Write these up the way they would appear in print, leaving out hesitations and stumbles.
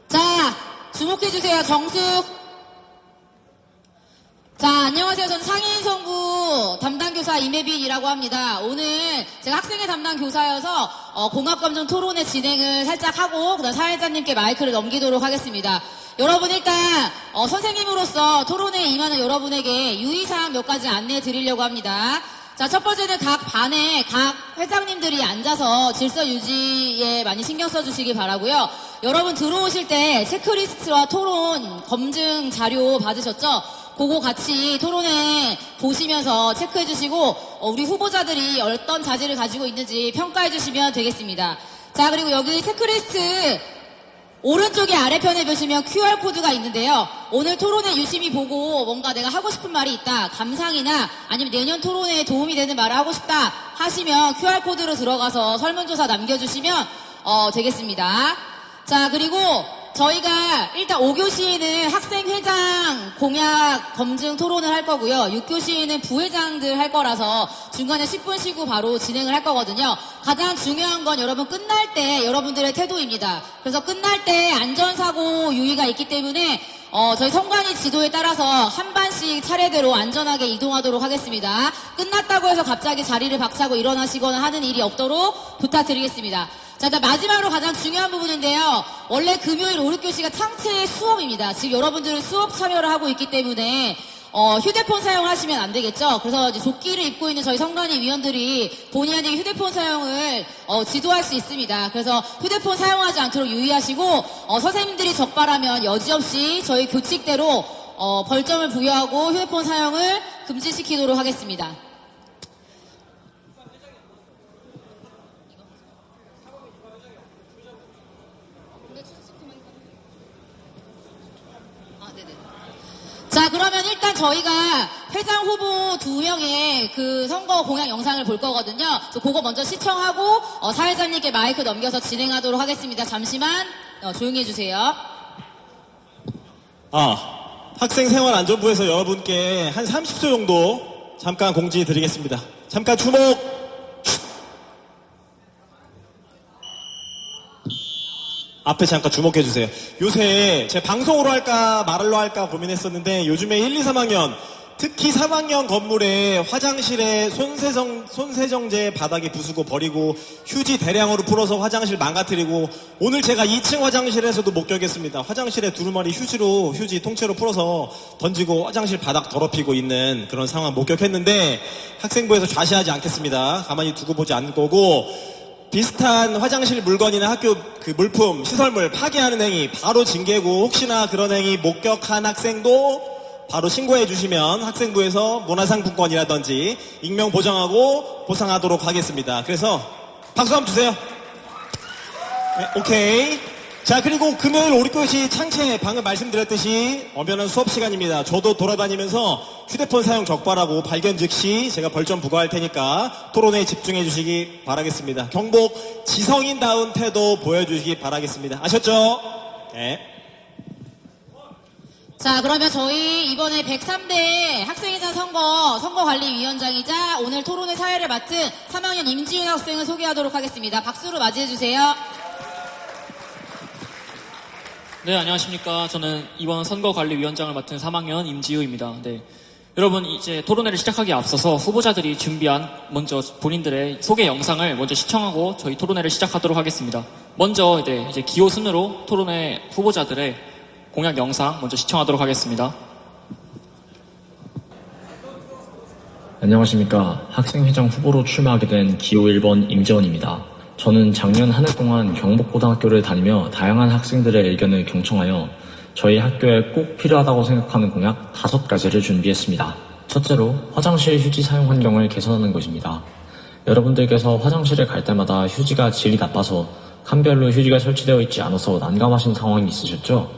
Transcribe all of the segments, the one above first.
자, 주목해주세요. 정숙. 자, 안녕하세요. 저는 상인성부 담당교사 임혜빈이라고 합니다. 오늘 제가 학생회 담당 교사여서 공학감정 토론회 진행을 살짝 하고 그다음 사회자님께 마이크를 넘기도록 하겠습니다. 여러분 일단 선생님으로서 토론회에 임하는 여러분에게 유의사항 몇 가지 안내해 드리려고 합니다. 자, 첫 번째는 각 반에 각 회장님들이 앉아서 질서 유지에 많이 신경 써주시기 바라고요. 여러분 들어오실 때 체크리스트와 토론 검증 자료 받으셨죠? 그거 같이 토론회 보시면서 체크해 주시고 우리 후보자들이 어떤 자질을 가지고 있는지 평가해 주시면 되겠습니다. 자, 그리고 여기 체크리스트 오른쪽에 아래편에 보시면 QR코드가 있는데요. 오늘 토론회 유심히 보고 뭔가 내가 하고 싶은 말이 있다, 감상이나 아니면 내년 토론회에 도움이 되는 말을 하고 싶다 하시면 QR코드로 들어가서 설문조사 남겨주시면 되겠습니다. 자, 그리고 저희가 일단 5교시에는 학생회장 공약 검증 토론을 할 거고요. 6교시에는 부회장들 할 거라서 중간에 10분 쉬고 바로 진행을 할 거거든요. 가장 중요한 건 여러분 끝날 때 여러분들의 태도입니다. 그래서 끝날 때 안전사고 유의가 있기 때문에 저희 선관위 지도에 따라서 한 반씩 차례대로 안전하게 이동하도록 하겠습니다. 끝났다고 해서 갑자기 자리를 박차고 일어나시거나 하는 일이 없도록 부탁드리겠습니다. 자, 마지막으로 가장 중요한 부분인데요. 원래 금요일 5, 6교시가 창체 수업입니다. 지금 여러분들은 수업 참여를 하고 있기 때문에 휴대폰 사용하시면 안 되겠죠. 그래서 이제 조끼를 입고 있는 저희 선관위 위원들이 본의 아니게 휴대폰 사용을 지도할 수 있습니다. 그래서 휴대폰 사용하지 않도록 유의하시고 선생님들이 적발하면 여지없이 저희 교칙대로 벌점을 부여하고 휴대폰 사용을 금지시키도록 하겠습니다. 자, 그러면 일단 저희가 회장 후보 2명의 그 선거 공약 영상을 볼 거거든요. 그래서 그거 먼저 시청하고 사회자님께 마이크 넘겨서 진행하도록 하겠습니다. 잠시만 조용히 해주세요. 학생생활안전부에서 여러분께 한 30초 정도 잠깐 공지 드리겠습니다. 잠깐 주목! 앞에 잠깐 주목해주세요. 요새 제 방송으로 할까 말로 할까 고민했었는데 요즘에 1, 2, 3학년 특히 3학년 건물에 화장실에 손세정제 바닥에 부수고 버리고 휴지 대량으로 풀어서 화장실 망가뜨리고 오늘 제가 2층 화장실에서도 목격했습니다. 화장실에 두루마리 휴지 통째로 풀어서 던지고 화장실 바닥 더럽히고 있는 그런 상황 목격했는데 학생부에서 좌시하지 않겠습니다. 가만히 두고 보지 않을 거고 비슷한 화장실 물건이나 학교 그 물품, 시설물 파괴하는 행위 바로 징계고 혹시나 그런 행위 목격한 학생도 바로 신고해 주시면 학생부에서 문화상품권이라든지 익명 보장하고 보상하도록 하겠습니다. 그래서 박수 한번 주세요. 네, 오케이. 자, 그리고 금요일 5, 6교시 창체 방금 말씀드렸듯이 엄연한 수업 시간입니다. 저도 돌아다니면서 휴대폰 사용 적발하고 발견 즉시 제가 벌점 부과할 테니까 토론회에 집중해 주시기 바라겠습니다. 경복 지성인다운 태도 보여주시기 바라겠습니다. 아셨죠? 네. 자, 그러면 저희 이번에 103대 학생회장 선거관리위원장이자 오늘 토론회 사회를 맡은 3학년 임지윤 학생을 소개하도록 하겠습니다. 박수로 맞이해 주세요. 네, 안녕하십니까. 저는 이번 선거관리위원장을 맡은 3학년 임지우입니다. 네, 여러분 이제 토론회를 시작하기에 앞서서 후보자들이 준비한 먼저 본인들의 소개 영상을 먼저 시청하고 저희 토론회를 시작하도록 하겠습니다. 먼저 이제 기호 순으로 토론회 후보자들의 공약 영상 먼저 시청하도록 하겠습니다. 안녕하십니까. 학생회장 후보로 출마하게 된 기호 1번 임재원입니다. 저는 작년 한 해 동안 경복고등학교를 다니며 다양한 학생들의 의견을 경청하여 저희 학교에 꼭 필요하다고 생각하는 공약 5가지를 준비했습니다. 첫째로 화장실 휴지 사용 환경을 개선하는 것입니다. 여러분들께서 화장실에 갈 때마다 휴지가 질이 나빠서 칸별로 휴지가 설치되어 있지 않아서 난감하신 상황이 있으셨죠?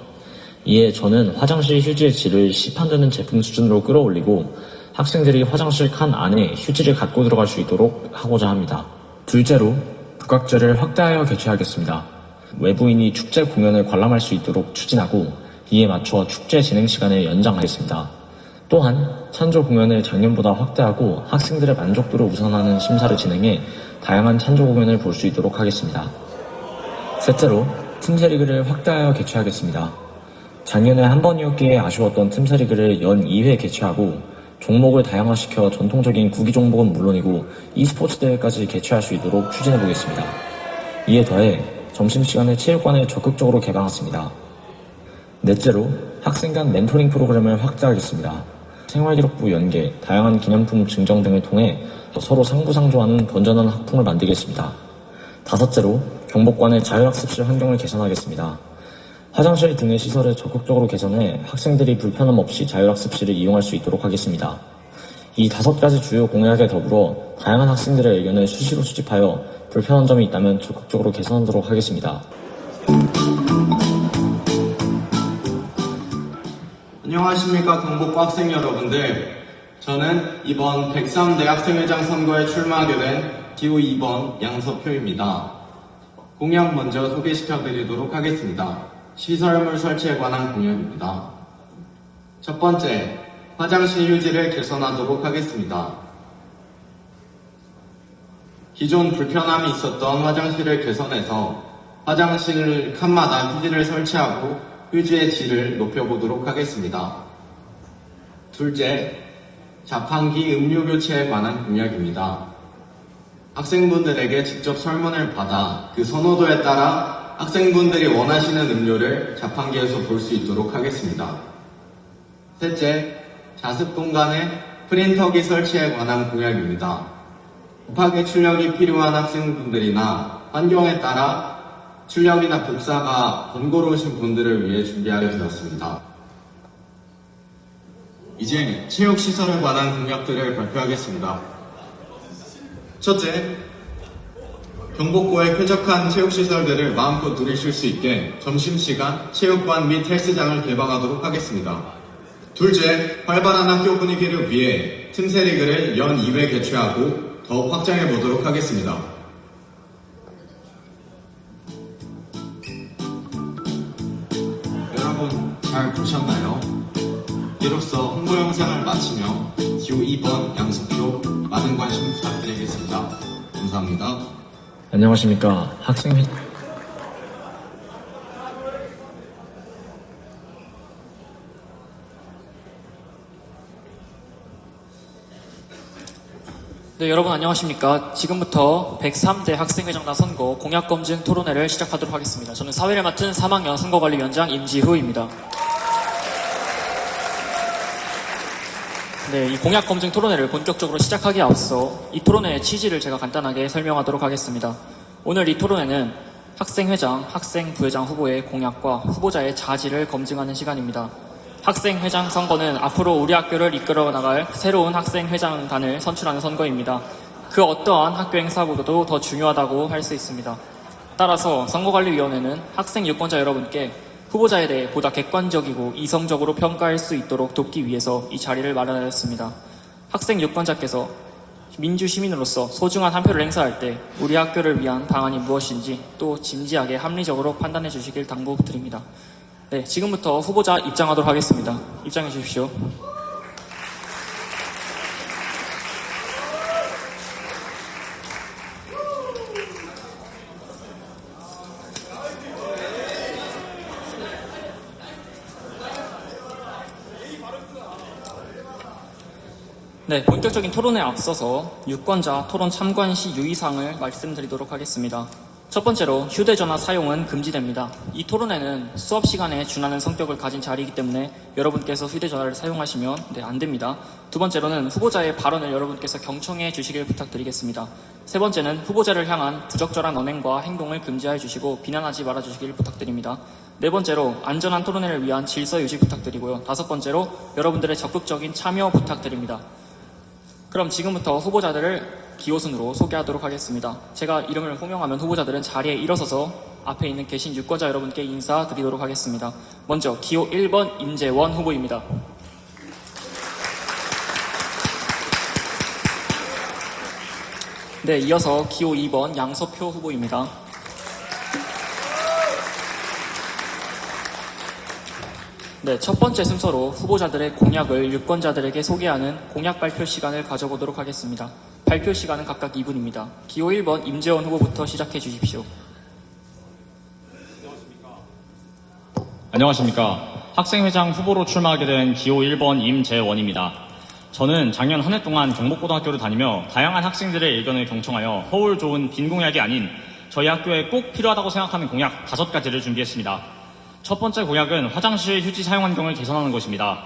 이에 저는 화장실 휴지의 질을 시판되는 제품 수준으로 끌어올리고 학생들이 화장실 칸 안에 휴지를 갖고 들어갈 수 있도록 하고자 합니다. 둘째로 부각제를 확대하여 개최하겠습니다. 외부인이 축제 공연을 관람할 수 있도록 추진하고 이에 맞춰 축제 진행 시간을 연장하겠습니다. 또한 찬조 공연을 작년보다 확대하고 학생들의 만족도를 우선하는 심사를 진행해 다양한 찬조 공연을 볼 수 있도록 하겠습니다. 셋째로 틈새리그를 확대하여 개최하겠습니다. 작년에 한 번이었기에 아쉬웠던 틈새리그를 연 2회 개최하고 종목을 다양화시켜 전통적인 구기 종목은 물론이고 e스포츠 대회까지 개최할 수 있도록 추진해보겠습니다. 이에 더해 점심시간에 체육관을 적극적으로 개방했습니다. 넷째로 학생 간 멘토링 프로그램을 확대하겠습니다. 생활기록부 연계, 다양한 기념품 증정 등을 통해 서로 상부상조하는 건전한 학풍을 만들겠습니다. 다섯째로 경복관의 자율학습실 환경을 개선하겠습니다. 화장실 등의 시설을 적극적으로 개선해 학생들이 불편함 없이 자율학습실을 이용할 수 있도록 하겠습니다. 이 5가지 주요 공약에 더불어 다양한 학생들의 의견을 수시로 수집하여 불편한 점이 있다면 적극적으로 개선하도록 하겠습니다. 안녕하십니까 경복고 학생 여러분들. 저는 이번 103대 학생회장 선거에 출마하게 된 기호 2번 양서표입니다. 공약 먼저 소개시켜드리도록 하겠습니다. 시설물 설치에 관한 공약입니다. 첫 번째, 화장실 휴지를 개선하도록 하겠습니다. 기존 불편함이 있었던 화장실을 개선해서 화장실 칸마다 휴지를 설치하고 휴지의 질을 높여보도록 하겠습니다. 둘째, 자판기 음료 교체에 관한 공약입니다. 학생분들에게 직접 설문을 받아 그 선호도에 따라 학생분들이 원하시는 음료를 자판기에서 볼 수 있도록 하겠습니다. 셋째, 자습 공간에 프린터기 설치에 관한 공약입니다. 급하게 출력이 필요한 학생분들이나 환경에 따라 출력이나 복사가 번거로우신 분들을 위해 준비하게 되었습니다. 이제 체육시설에 관한 공약들을 발표하겠습니다. 첫째, 경복고의 쾌적한 체육시설들을 마음껏 누리실 수 있게 점심시간 체육관 및 헬스장을 개방하도록 하겠습니다. 둘째, 활발한 학교 분위기를 위해 틈새리그를 연 2회 개최하고 더욱 확장해 보도록 하겠습니다. 여러분 잘 보셨나요? 이로써 홍보 영상을 마치며 기호 2번 양석표 많은 관심 부탁드리겠습니다. 감사합니다. 안녕하십니까. 네, 여러분 안녕하십니까. 지금부터 103대 학생회장단 선거 공약검증 토론회를 시작하도록 하겠습니다. 저는 사회를 맡은 3학년 선거관리위원장 임지후입니다. 네, 이 공약검증 토론회를 본격적으로 시작하기에 앞서 이 토론회의 취지를 제가 간단하게 설명하도록 하겠습니다. 오늘 이 토론회는 학생회장, 학생부회장 후보의 공약과 후보자의 자질을 검증하는 시간입니다. 학생회장 선거는 앞으로 우리 학교를 이끌어 나갈 새로운 학생회장단을 선출하는 선거입니다. 그 어떠한 학교 행사보다도 더 중요하다고 할 수 있습니다. 따라서 선거관리위원회는 학생 유권자 여러분께 후보자에 대해 보다 객관적이고 이성적으로 평가할 수 있도록 돕기 위해서 이 자리를 마련하였습니다. 학생 유권자께서 민주시민으로서 소중한 한 표를 행사할 때 우리 학교를 위한 방안이 무엇인지 또 진지하게 합리적으로 판단해 주시길 당부드립니다. 네, 지금부터 후보자 입장하도록 하겠습니다. 입장해 주십시오. 네, 본격적인 토론에 앞서서 유권자 토론 참관 시 유의사항을 말씀드리도록 하겠습니다. 첫 번째로 휴대전화 사용은 금지됩니다. 이 토론회는 수업 시간에 준하는 성격을 가진 자리이기 때문에 여러분께서 휴대전화를 사용하시면 안 됩니다. 두 번째로는 후보자의 발언을 여러분께서 경청해 주시길 부탁드리겠습니다. 세 번째는 후보자를 향한 부적절한 언행과 행동을 금지해 주시고 비난하지 말아 주시길 부탁드립니다. 네 번째로 안전한 토론회를 위한 질서 유지 부탁드리고요. 다섯 번째로 여러분들의 적극적인 참여 부탁드립니다. 그럼 지금부터 후보자들을 기호순으로 소개하도록 하겠습니다. 제가 이름을 호명하면 후보자들은 자리에 일어서서 앞에 있는 계신 유권자 여러분께 인사드리도록 하겠습니다. 먼저 기호 1번 임재원 후보입니다. 네, 이어서 기호 2번 양서표 후보입니다. 네, 첫 번째 순서로 후보자들의 공약을 유권자들에게 소개하는 공약 발표 시간을 가져보도록 하겠습니다. 발표 시간은 각각 2분입니다. 기호 1번 임재원 후보부터 시작해 주십시오. 안녕하십니까. 학생회장 후보로 출마하게 된 기호 1번 임재원입니다. 저는 작년 한 해 동안 경복고등학교를 다니며 다양한 학생들의 의견을 경청하여 허울 좋은 빈 공약이 아닌 저희 학교에 꼭 필요하다고 생각하는 공약 5가지를 준비했습니다. 첫 번째 공약은 화장실 휴지 사용 환경을 개선하는 것입니다.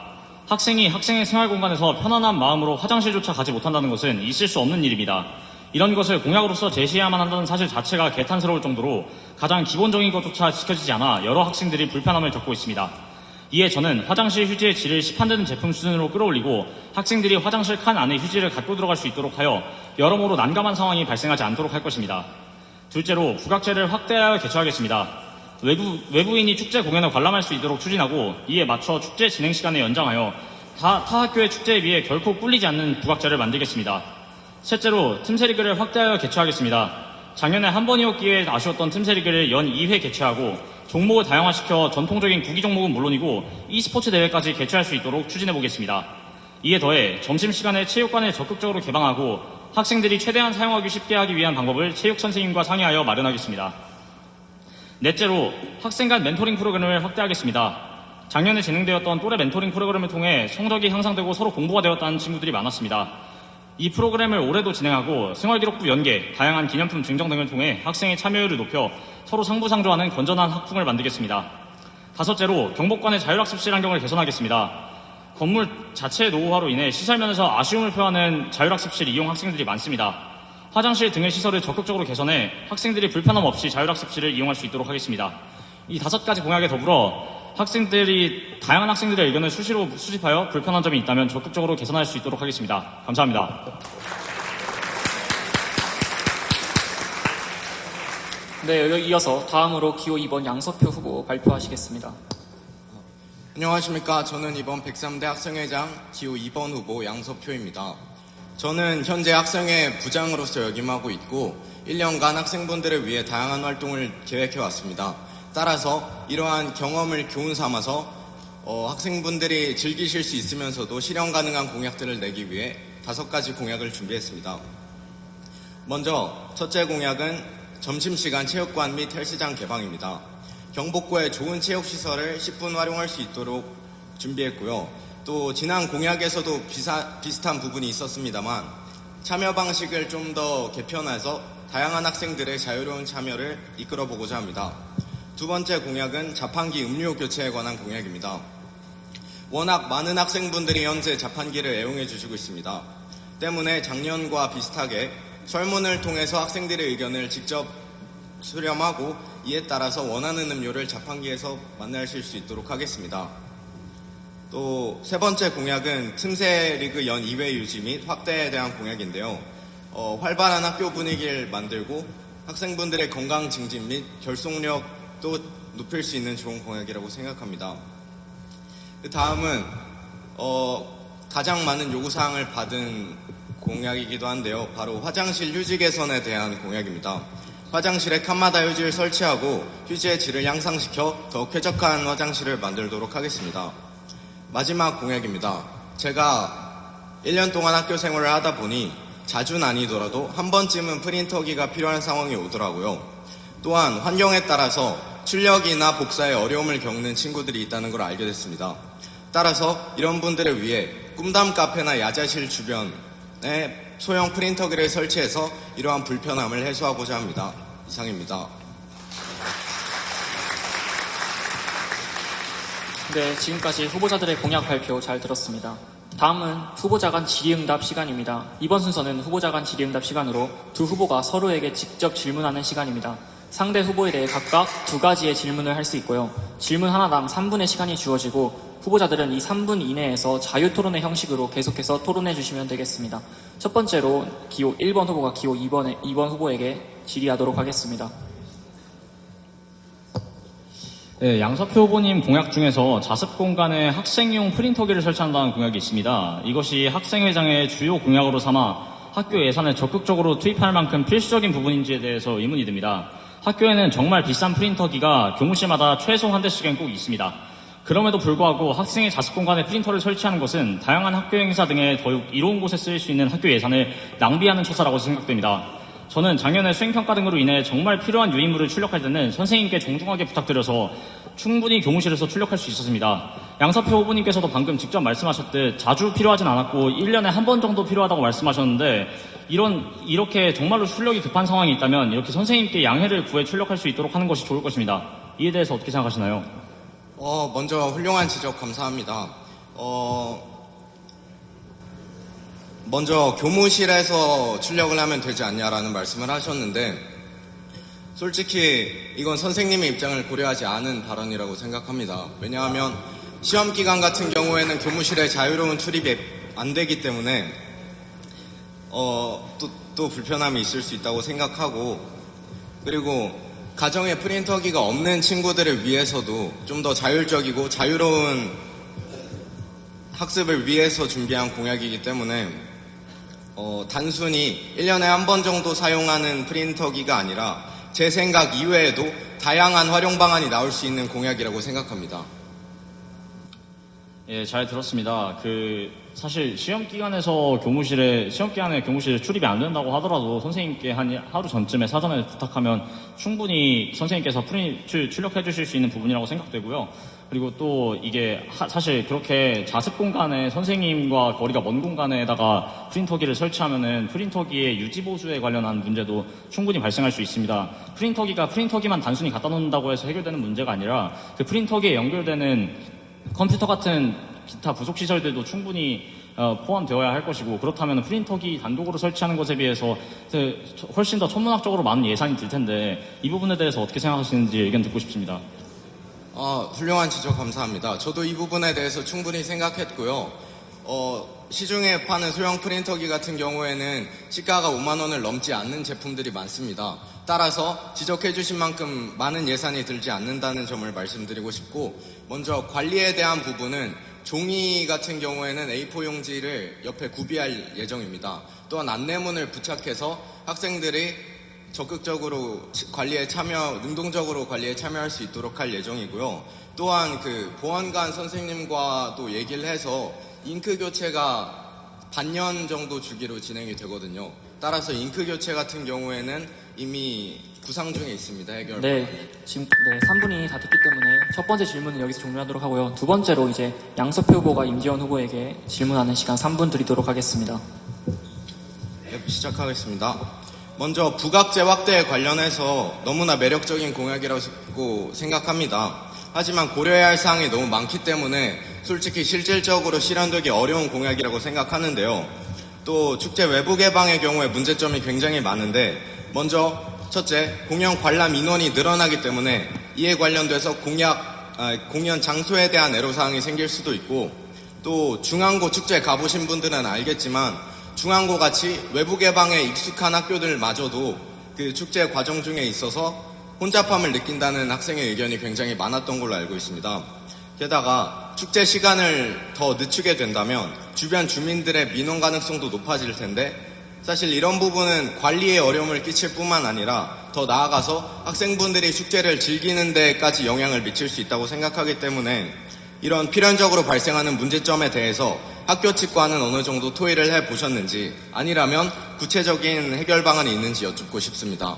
학생이 학생의 생활 공간에서 편안한 마음으로 화장실조차 가지 못한다는 것은 있을 수 없는 일입니다. 이런 것을 공약으로서 제시해야만 한다는 사실 자체가 개탄스러울 정도로 가장 기본적인 것조차 지켜지지 않아 여러 학생들이 불편함을 겪고 있습니다. 이에 저는 화장실 휴지의 질을 시판되는 제품 수준으로 끌어올리고 학생들이 화장실 칸 안에 휴지를 갖고 들어갈 수 있도록 하여 여러모로 난감한 상황이 발생하지 않도록 할 것입니다. 둘째로 부각제를 확대하여 개최하겠습니다. 외부인이 축제 공연을 관람할 수 있도록 추진하고 이에 맞춰 축제 진행 시간을 연장하여 타 학교의 축제에 비해 결코 꿀리지 않는 부각제를 만들겠습니다. 셋째로 틈새리그를 확대하여 개최하겠습니다. 작년에 한 번이었기에 아쉬웠던 틈새리그를 연 2회 개최하고 종목을 다양화시켜 전통적인 구기 종목은 물론이고 e스포츠 대회까지 개최할 수 있도록 추진해보겠습니다. 이에 더해 점심시간에 체육관을 적극적으로 개방하고 학생들이 최대한 사용하기 쉽게 하기 위한 방법을 체육 선생님과 상의하여 마련하겠습니다. 넷째로 학생 간 멘토링 프로그램을 확대하겠습니다. 작년에 진행되었던 또래 멘토링 프로그램을 통해 성적이 향상되고 서로 공부가 되었다는 친구들이 많았습니다. 이 프로그램을 올해도 진행하고 생활기록부 연계, 다양한 기념품 증정 등을 통해 학생의 참여율을 높여 서로 상부상조하는 건전한 학풍을 만들겠습니다. 다섯째로 경복관의 자율학습실 환경을 개선하겠습니다. 건물 자체의 노후화로 인해 시설면에서 아쉬움을 표하는 자율학습실 이용 학생들이 많습니다. 화장실 등의 시설을 적극적으로 개선해 학생들이 불편함 없이 자율학습실을 이용할 수 있도록 하겠습니다. 이 5가지 공약에 더불어 다양한 학생들의 의견을 수시로 수집하여 불편한 점이 있다면 적극적으로 개선할 수 있도록 하겠습니다. 감사합니다. 네, 이어서 다음으로 기호 2번 양서표 후보 발표하시겠습니다. 안녕하십니까. 저는 이번 103대 학생회장 기호 2번 후보 양서표입니다. 저는 현재 학생회 부장으로서 역임하고 있고 1년간 학생분들을 위해 다양한 활동을 계획해왔습니다. 따라서 이러한 경험을 교훈 삼아서 학생분들이 즐기실 수 있으면서도 실현 가능한 공약들을 내기 위해 5가지 공약을 준비했습니다. 먼저 첫째 공약은 점심시간 체육관 및 헬스장 개방입니다. 경복고의 좋은 체육시설을 10분 활용할 수 있도록 준비했고요. 또 지난 공약에서도 비슷한 부분이 있었습니다만 참여 방식을 좀 더 개편해서 다양한 학생들의 자유로운 참여를 이끌어보고자 합니다. 두 번째 공약은 자판기 음료 교체에 관한 공약입니다. 워낙 많은 학생분들이 현재 자판기를 애용해 주시고 있습니다. 때문에 작년과 비슷하게 설문을 통해서 학생들의 의견을 직접 수렴하고 이에 따라서 원하는 음료를 자판기에서 만나실 수 있도록 하겠습니다. 또 세 번째 공약은 틈새 리그 연 2회 유지 및 확대에 대한 공약인데요. 활발한 학교 분위기를 만들고 학생분들의 건강 증진 및 결속력도 높일 수 있는 좋은 공약이라고 생각합니다. 그 다음은 가장 많은 요구사항을 받은 공약이기도 한데요. 바로 화장실 휴지 개선에 대한 공약입니다. 화장실에 칸마다 휴지를 설치하고 휴지의 질을 향상시켜 더 쾌적한 화장실을 만들도록 하겠습니다. 마지막 공약입니다. 제가 1년 동안 학교 생활을 하다 보니 자주는 아니더라도 한 번쯤은 프린터기가 필요한 상황이 오더라고요. 또한 환경에 따라서 출력이나 복사에 어려움을 겪는 친구들이 있다는 걸 알게 됐습니다. 따라서 이런 분들을 위해 꿈담 카페나 야자실 주변에 소형 프린터기를 설치해서 이러한 불편함을 해소하고자 합니다. 이상입니다. 네, 지금까지 후보자들의 공약 발표 잘 들었습니다. 다음은 후보자 간 질의응답 시간입니다. 이번 순서는 후보자 간 질의응답 시간으로 두 후보가 서로에게 직접 질문하는 시간입니다. 상대 후보에 대해 각각 2가지의 질문을 할 수 있고요. 질문 하나당 3분의 시간이 주어지고 후보자들은 이 3분 이내에서 자유토론의 형식으로 계속해서 토론해 주시면 되겠습니다. 첫 번째로 기호 1번 후보가 기호 2번 후보에게 질의하도록 하겠습니다. 네, 양서표 후보님 공약 중에서 자습 공간에 학생용 프린터기를 설치한다는 공약이 있습니다. 이것이 학생회장의 주요 공약으로 삼아 학교 예산을 적극적으로 투입할 만큼 필수적인 부분인지에 대해서 의문이 듭니다. 학교에는 정말 비싼 프린터기가 교무실마다 최소 한 대씩은 꼭 있습니다. 그럼에도 불구하고 학생의 자습 공간에 프린터를 설치하는 것은 다양한 학교 행사 등의 더욱 이로운 곳에 쓰일 수 있는 학교 예산을 낭비하는 처사라고 생각됩니다. 저는 작년에 수행평가 등으로 인해 정말 필요한 유인물을 출력할 때는 선생님께 정중하게 부탁드려서 충분히 교무실에서 출력할 수 있었습니다. 양사표 후보님께서도 방금 직접 말씀하셨듯 자주 필요하진 않았고 1년에 한 번 정도 필요하다고 말씀하셨는데 이렇게 정말로 출력이 급한 상황이 있다면 이렇게 선생님께 양해를 구해 출력할 수 있도록 하는 것이 좋을 것입니다. 이에 대해서 어떻게 생각하시나요? 먼저 훌륭한 지적 감사합니다. 먼저 교무실에서 출력을 하면 되지 않냐라는 말씀을 하셨는데 솔직히 이건 선생님의 입장을 고려하지 않은 발언이라고 생각합니다. 왜냐하면 시험 기간 같은 경우에는 교무실에 자유로운 출입이 안 되기 때문에 또 불편함이 있을 수 있다고 생각하고, 그리고 가정에 프린터기가 없는 친구들을 위해서도 좀 더 자율적이고 자유로운 학습을 위해서 준비한 공약이기 때문에 단순히 1년에 한 번 정도 사용하는 프린터기가 아니라 제 생각 이외에도 다양한 활용 방안이 나올 수 있는 공약이라고 생각합니다. 예, 잘 들었습니다. 사실 시험 기간에 교무실에 출입이 안 된다고 하더라도 선생님께 한 하루 전쯤에 사전에 부탁하면 충분히 선생님께서 출력해 주실 수 있는 부분이라고 생각되고요. 그리고 또 이게 사실 그렇게 자습 공간에 선생님과 거리가 먼 공간에다가 프린터기를 설치하면은 프린터기의 유지 보수에 관련한 문제도 충분히 발생할 수 있습니다. 프린터기만 단순히 갖다 놓는다고 해서 해결되는 문제가 아니라 그 프린터기에 연결되는 컴퓨터 같은 기타 부속 시설들도 충분히 포함되어야 할 것이고, 그렇다면 프린터기 단독으로 설치하는 것에 비해서 훨씬 더 천문학적으로 많은 예산이 들 텐데 이 부분에 대해서 어떻게 생각하시는지 의견 듣고 싶습니다. 훌륭한 지적 감사합니다. 저도 이 부분에 대해서 충분히 생각했고요. 시중에 파는 소형 프린터기 같은 경우에는 시가가 5만 원을 넘지 않는 제품들이 많습니다. 따라서 지적해 주신 만큼 많은 예산이 들지 않는다는 점을 말씀드리고 싶고, 먼저 관리에 대한 부분은 종이 같은 경우에는 A4 용지를 옆에 구비할 예정입니다. 또한 안내문을 부착해서 학생들이 적극적으로 능동적으로 관리에 참여할 수 있도록 할 예정이고요. 또한 보안관 선생님과도 얘기를 해서 잉크 교체가 반년 정도 주기로 진행이 되거든요. 따라서 잉크 교체 같은 경우에는 이미 구상 중에 있습니다. 해결. 지금 3분이 다 됐기 때문에 첫 번째 질문은 여기서 종료하도록 하고요. 두 번째로 이제 양서표 후보가 임지원 후보에게 질문하는 시간 3분 드리도록 하겠습니다. 네, 시작하겠습니다. 먼저 부각제 확대에 관련해서 너무나 매력적인 공약이라고 생각합니다. 하지만 고려해야 할 사항이 너무 많기 때문에 솔직히 실질적으로 실현되기 어려운 공약이라고 생각하는데요. 또 축제 외부 개방의 경우에 문제점이 굉장히 많은데, 먼저 첫째, 공연 관람 인원이 늘어나기 때문에 이에 관련돼서 공연 장소에 대한 애로사항이 생길 수도 있고, 또 중앙고 축제 가보신 분들은 알겠지만 중앙고 같이 외부 개방에 익숙한 학교들마저도 그 축제 과정 중에 있어서 혼잡함을 느낀다는 학생의 의견이 굉장히 많았던 걸로 알고 있습니다. 게다가 축제 시간을 더 늦추게 된다면 주변 주민들의 민원 가능성도 높아질 텐데, 사실 이런 부분은 관리에 어려움을 끼칠 뿐만 아니라 더 나아가서 학생분들이 축제를 즐기는 데까지 영향을 미칠 수 있다고 생각하기 때문에 이런 필연적으로 발생하는 문제점에 대해서 학교 측과는 어느 정도 토의를 해보셨는지, 아니라면 구체적인 해결 방안이 있는지 여쭙고 싶습니다.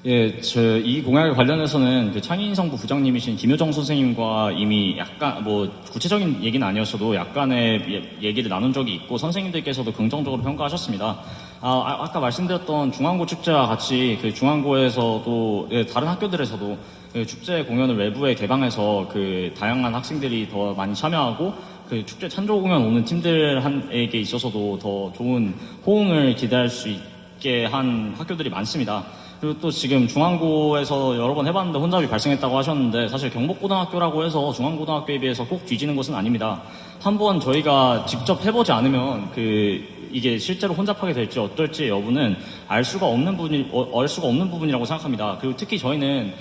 예, 이 공약에 관련해서는 창의인성부 부장님이신 김효정 선생님과 이미 약간 구체적인 얘기는 아니었어도 약간의 얘기를 나눈 적이 있고, 선생님들께서도 긍정적으로 평가하셨습니다. 아까 말씀드렸던 중앙고 축제와 같이 중앙고에서도 다른 학교들에서도 축제 공연을 외부에 개방해서 다양한 학생들이 더 많이 참여하고 축제 찬조 공연 오는 팀들에게 있어서도 더 좋은 호응을 기대할 수 있게 한 학교들이 많습니다. 그리고 또 지금 중앙고에서 여러 번 해봤는데 혼잡이 발생했다고 하셨는데, 사실 경복고등학교라고 해서 중앙고등학교에 비해서 꼭 뒤지는 것은 아닙니다. 한번 저희가 직접 해보지 않으면 이게 실제로 혼잡하게 될지 어떨지 여부는 알 수가 없는 부분이라고 생각합니다. 그리고 특히 저희는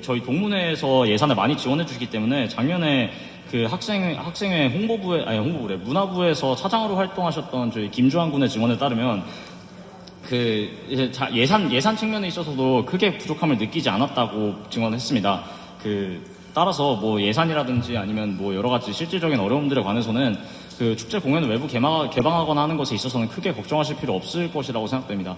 저희 동문회에서 예산을 많이 지원해 주시기 때문에 작년에 학생회 문화부에서 차장으로 활동하셨던 저희 김주환 군의 증언에 따르면 예산 측면에 있어서도 크게 부족함을 느끼지 않았다고 증언했습니다. 따라서 예산이라든지 아니면 여러 가지 실질적인 어려움들에 관해서는 축제 공연을 외부 개방하거나 하는 것에 있어서는 크게 걱정하실 필요 없을 것이라고 생각됩니다.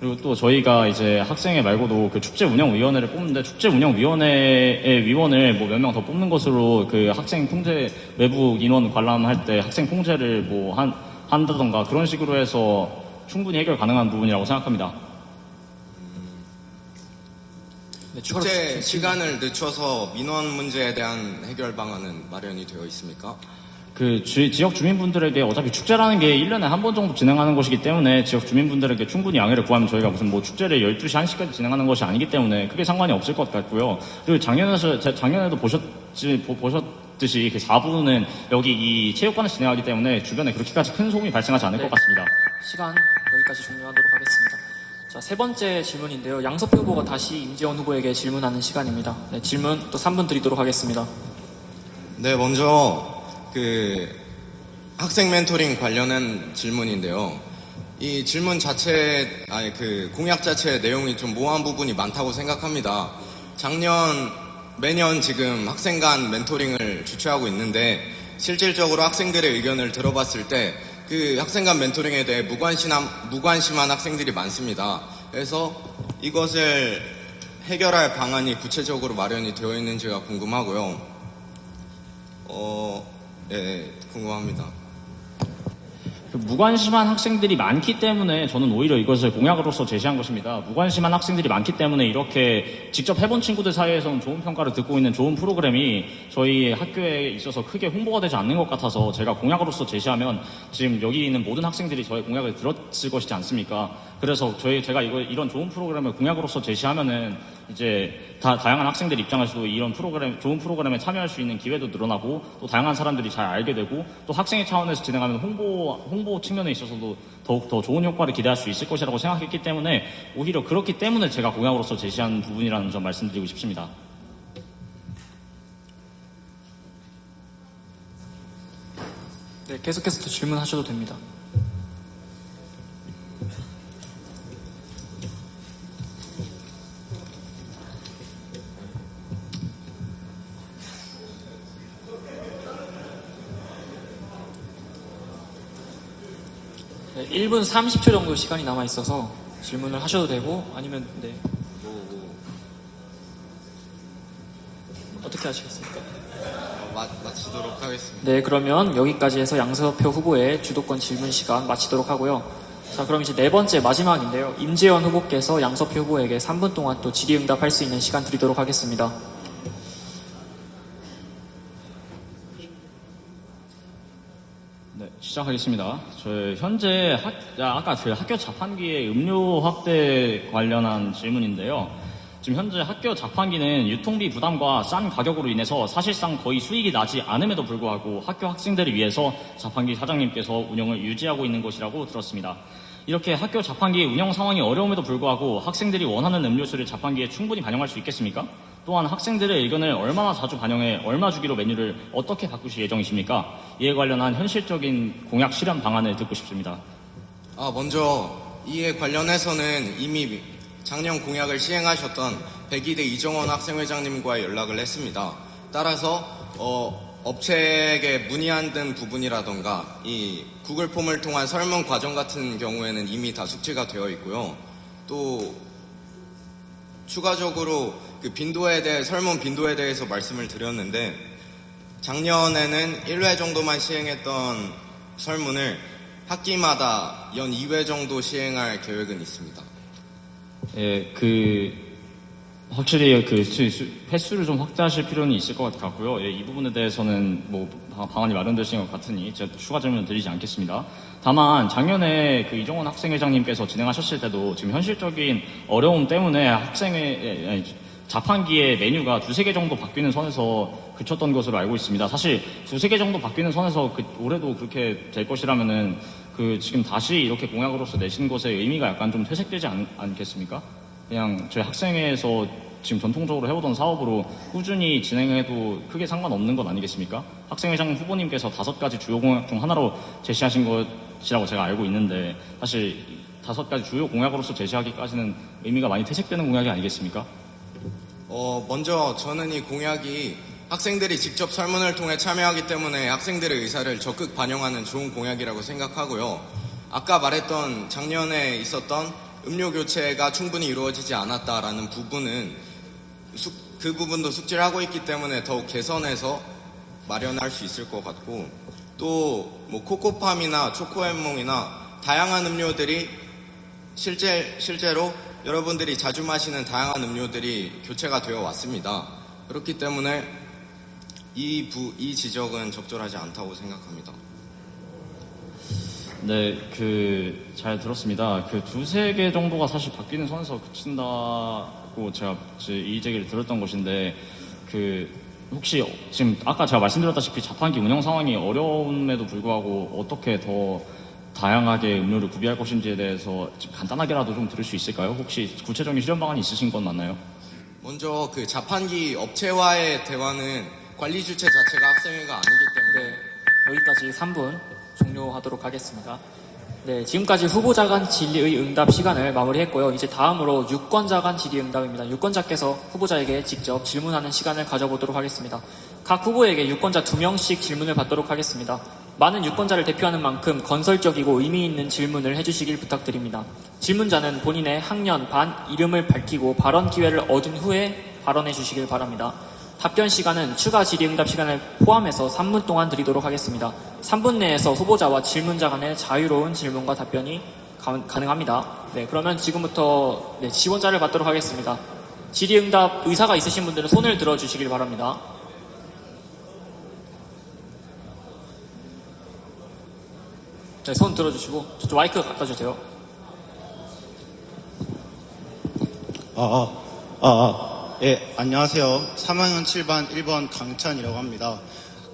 그리고 또 저희가 이제 학생회 말고도 그 축제 운영위원회를 뽑는데 축제 운영위원회의 위원을 뭐 몇 명 더 뽑는 것으로 그 학생 통제 외부 인원 관람할 때 학생 통제를 뭐 한다던가 그런 식으로 해서 충분히 해결 가능한 부분이라고 생각합니다. 네, 추가로 축제 시간을 늦춰서 민원 문제에 대한 해결 방안은 마련이 되어 있습니까? 그 지역 주민분들에게 어차피 축제라는 게 1년에 한 번 정도 진행하는 것이기 때문에 지역 주민분들에게 충분히 양해를 구하면 저희가 무슨 뭐 축제를 12시, 1시까지 진행하는 것이 아니기 때문에 크게 상관이 없을 것 같고요. 그리고 작년에도 보셨듯이 그 4부는 여기 이 체육관을 진행하기 때문에 주변에 그렇게까지 큰 소음이 발생하지 않을 것 같습니다. 시간 여기까지 종료하도록 하겠습니다. 자, 세 번째 질문인데요. 양서표 후보가 다시 임지원 후보에게 질문하는 시간입니다. 네, 질문 또 3분 드리도록 하겠습니다. 네, 먼저 그 학생 멘토링 관련한 질문인데요. 이 질문 자체, 그 공약 자체의 내용이 좀 모호한 부분이 많다고 생각합니다. 매년 지금 학생 간 멘토링을 주최하고 있는데 실질적으로 학생들의 의견을 들어봤을 때 그 학생 간 멘토링에 대해 무관심한 학생들이 많습니다. 그래서 이것을 해결할 방안이 구체적으로 마련이 되어 있는지가 궁금하고요. 네, 궁금합니다. 그 무관심한 학생들이 많기 때문에 저는 오히려 이것을 공약으로서 제시한 것입니다. 무관심한 학생들이 많기 때문에 이렇게 직접 해본 친구들 사이에서는 좋은 평가를 듣고 있는 좋은 프로그램이 저희 학교에 있어서 크게 홍보가 되지 않는 것 같아서 제가 공약으로서 제시하면 지금 여기 있는 모든 학생들이 저의 공약을 들었을 것이지 않습니까? 그래서 제가 이런 좋은 프로그램을 공약으로서 제시하면은 이제 다양한 학생들 입장에서도 이런 좋은 프로그램에 참여할 수 있는 기회도 늘어나고 또 다양한 사람들이 잘 알게 되고 또 학생회 차원에서 진행하는 홍보 측면에 있어서도 더욱 더 좋은 효과를 기대할 수 있을 것이라고 생각했기 때문에 오히려 그렇기 때문에 제가 공약으로서 제시한 부분이라는 점 말씀드리고 싶습니다. 네, 계속해서 또 질문하셔도 됩니다. 네, 1분 30초 정도 시간이 남아 있어서 질문을 하셔도 되고 아니면 네. 어떻게 하시겠습니까? 마치도록 하겠습니다. 네, 그러면 여기까지 해서 양서표 후보의 주도권 질문 시간 마치도록 하고요. 자, 그럼 이제 네 번째 마지막인데요. 임재원 후보께서 양서표 후보에게 3분 동안 또 질의응답할 수 있는 시간 드리도록 하겠습니다. 네, 시작하겠습니다. 현재 아까 그 학교 자판기의 음료 확대 관련한 질문인데요. 지금 현재 학교 자판기는 유통비 부담과 싼 가격으로 인해서 사실상 거의 수익이 나지 않음에도 불구하고 학교 학생들을 위해서 자판기 사장님께서 운영을 유지하고 있는 것이라고 들었습니다. 이렇게 학교 자판기 운영 상황이 어려움에도 불구하고 학생들이 원하는 음료수를 자판기에 충분히 반영할 수 있겠습니까? 또한 학생들의 의견을 얼마나 자주 반영해 얼마 주기로 메뉴를 어떻게 바꾸실 예정이십니까? 이에 관련한 현실적인 공약 실현 방안을 듣고 싶습니다. 먼저 이에 관련해서는 이미 작년 공약을 시행하셨던 백이대 이정원 학생회장님과의 연락을 했습니다. 따라서 업체에게 문의한 등 부분이라던가 이 구글 폼을 통한 설문 과정 같은 경우에는 이미 다 숙지가 되어 있고요. 또 추가적으로 그 설문 빈도에 대해서 말씀을 드렸는데 작년에는 1회 정도만 시행했던 설문을 학기마다 연 2회 정도 시행할 계획은 있습니다. 예, 확실히 횟수를 좀 확대하실 필요는 있을 것 같고요. 예, 이 부분에 대해서는 뭐 방안이 마련되신 것 같으니 제가 추가 질문 드리지 않겠습니다. 다만 작년에 그 이정원 학생회장님께서 진행하셨을 때도 지금 현실적인 어려움 때문에 자판기의 메뉴가 2-3개 정도 바뀌는 선에서 그쳤던 것으로 알고 있습니다. 사실 2-3개 정도 바뀌는 선에서 올해도 그렇게 될 것이라면은 지금 다시 이렇게 공약으로서 내신 것의 의미가 약간 좀 퇴색되지 않겠습니까? 그냥 저희 학생회에서 지금 전통적으로 해오던 사업으로 꾸준히 진행해도 크게 상관없는 것 아니겠습니까? 학생회장 후보님께서 5가지 주요 공약 중 하나로 제시하신 것이라고 제가 알고 있는데 사실 5가지 주요 공약으로서 제시하기까지는 의미가 많이 퇴색되는 공약이 아니겠습니까? 먼저 저는 이 공약이 학생들이 직접 설문을 통해 참여하기 때문에 학생들의 의사를 적극 반영하는 좋은 공약이라고 생각하고요. 아까 말했던 작년에 있었던 음료 교체가 충분히 이루어지지 않았다라는 부분은 그 부분도 숙지를 하고 있기 때문에 더욱 개선해서 마련할 수 있을 것 같고, 또 뭐 코코팜이나 초코햄몽이나 다양한 음료들이 실제로 여러분들이 자주 마시는 다양한 음료들이 교체가 되어 왔습니다. 그렇기 때문에 이 지적은 적절하지 않다고 생각합니다. 네, 잘 들었습니다. 두세 개 정도가 사실 바뀌는 선에서 그친다고 제가 이 제기를 들었던 것인데, 혹시 지금 아까 제가 말씀드렸다시피 자판기 운영 상황이 어려움에도 불구하고 어떻게 더 다양하게 음료를 구비할 것인지에 대해서 좀 간단하게라도 좀 들을 수 있을까요? 혹시 구체적인 실현 방안이 있으신 건 맞나요? 먼저 자판기 업체와의 대화는 관리 주체 자체가 학생회가 아니기 때문에 여기까지 3분 종료하도록 하겠습니다. 네, 지금까지 후보자 간 질의의 응답 시간을 마무리했고요. 이제 다음으로 유권자 간 질의 응답입니다. 유권자께서 후보자에게 직접 질문하는 시간을 가져보도록 하겠습니다. 각 후보에게 유권자 2명씩 질문을 받도록 하겠습니다. 많은 유권자를 대표하는 만큼 건설적이고 의미 있는 질문을 해주시길 부탁드립니다. 질문자는 본인의 학년, 반, 이름을 밝히고 발언 기회를 얻은 후에 발언해 주시길 바랍니다. 답변 시간은 추가 질의응답 시간을 포함해서 3분 동안 드리도록 하겠습니다. 3분 내에서 후보자와 질문자 간의 자유로운 질문과 답변이 가능합니다. 네, 그러면 지금부터 지원자를 받도록 하겠습니다. 질의응답 의사가 있으신 분들은 손을 들어주시길 바랍니다. 네, 손 들어주시고 저쪽 마이크 갖다 주세요. 예, 안녕하세요. 3학년 7반 1번 강찬이라고 합니다.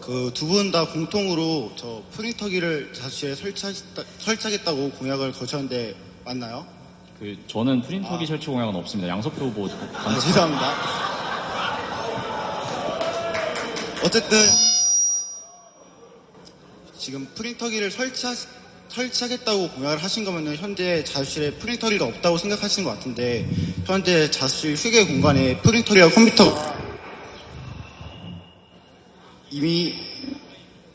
두 분 다 공통으로 저 프린터기를 자취에 설치하겠다고 공약을 거셨는데 맞나요? 저는 프린터기 설치 공약은 없습니다. 양석표 후보. 죄송합니다. 어쨌든 지금 프린터기를 설치하겠다고 공약을 하신 거면은 현재 자습실에 프린터기가 없다고 생각하시는 것 같은데, 현재 자습실 휴게 공간에 프린터기와 컴퓨터가 이미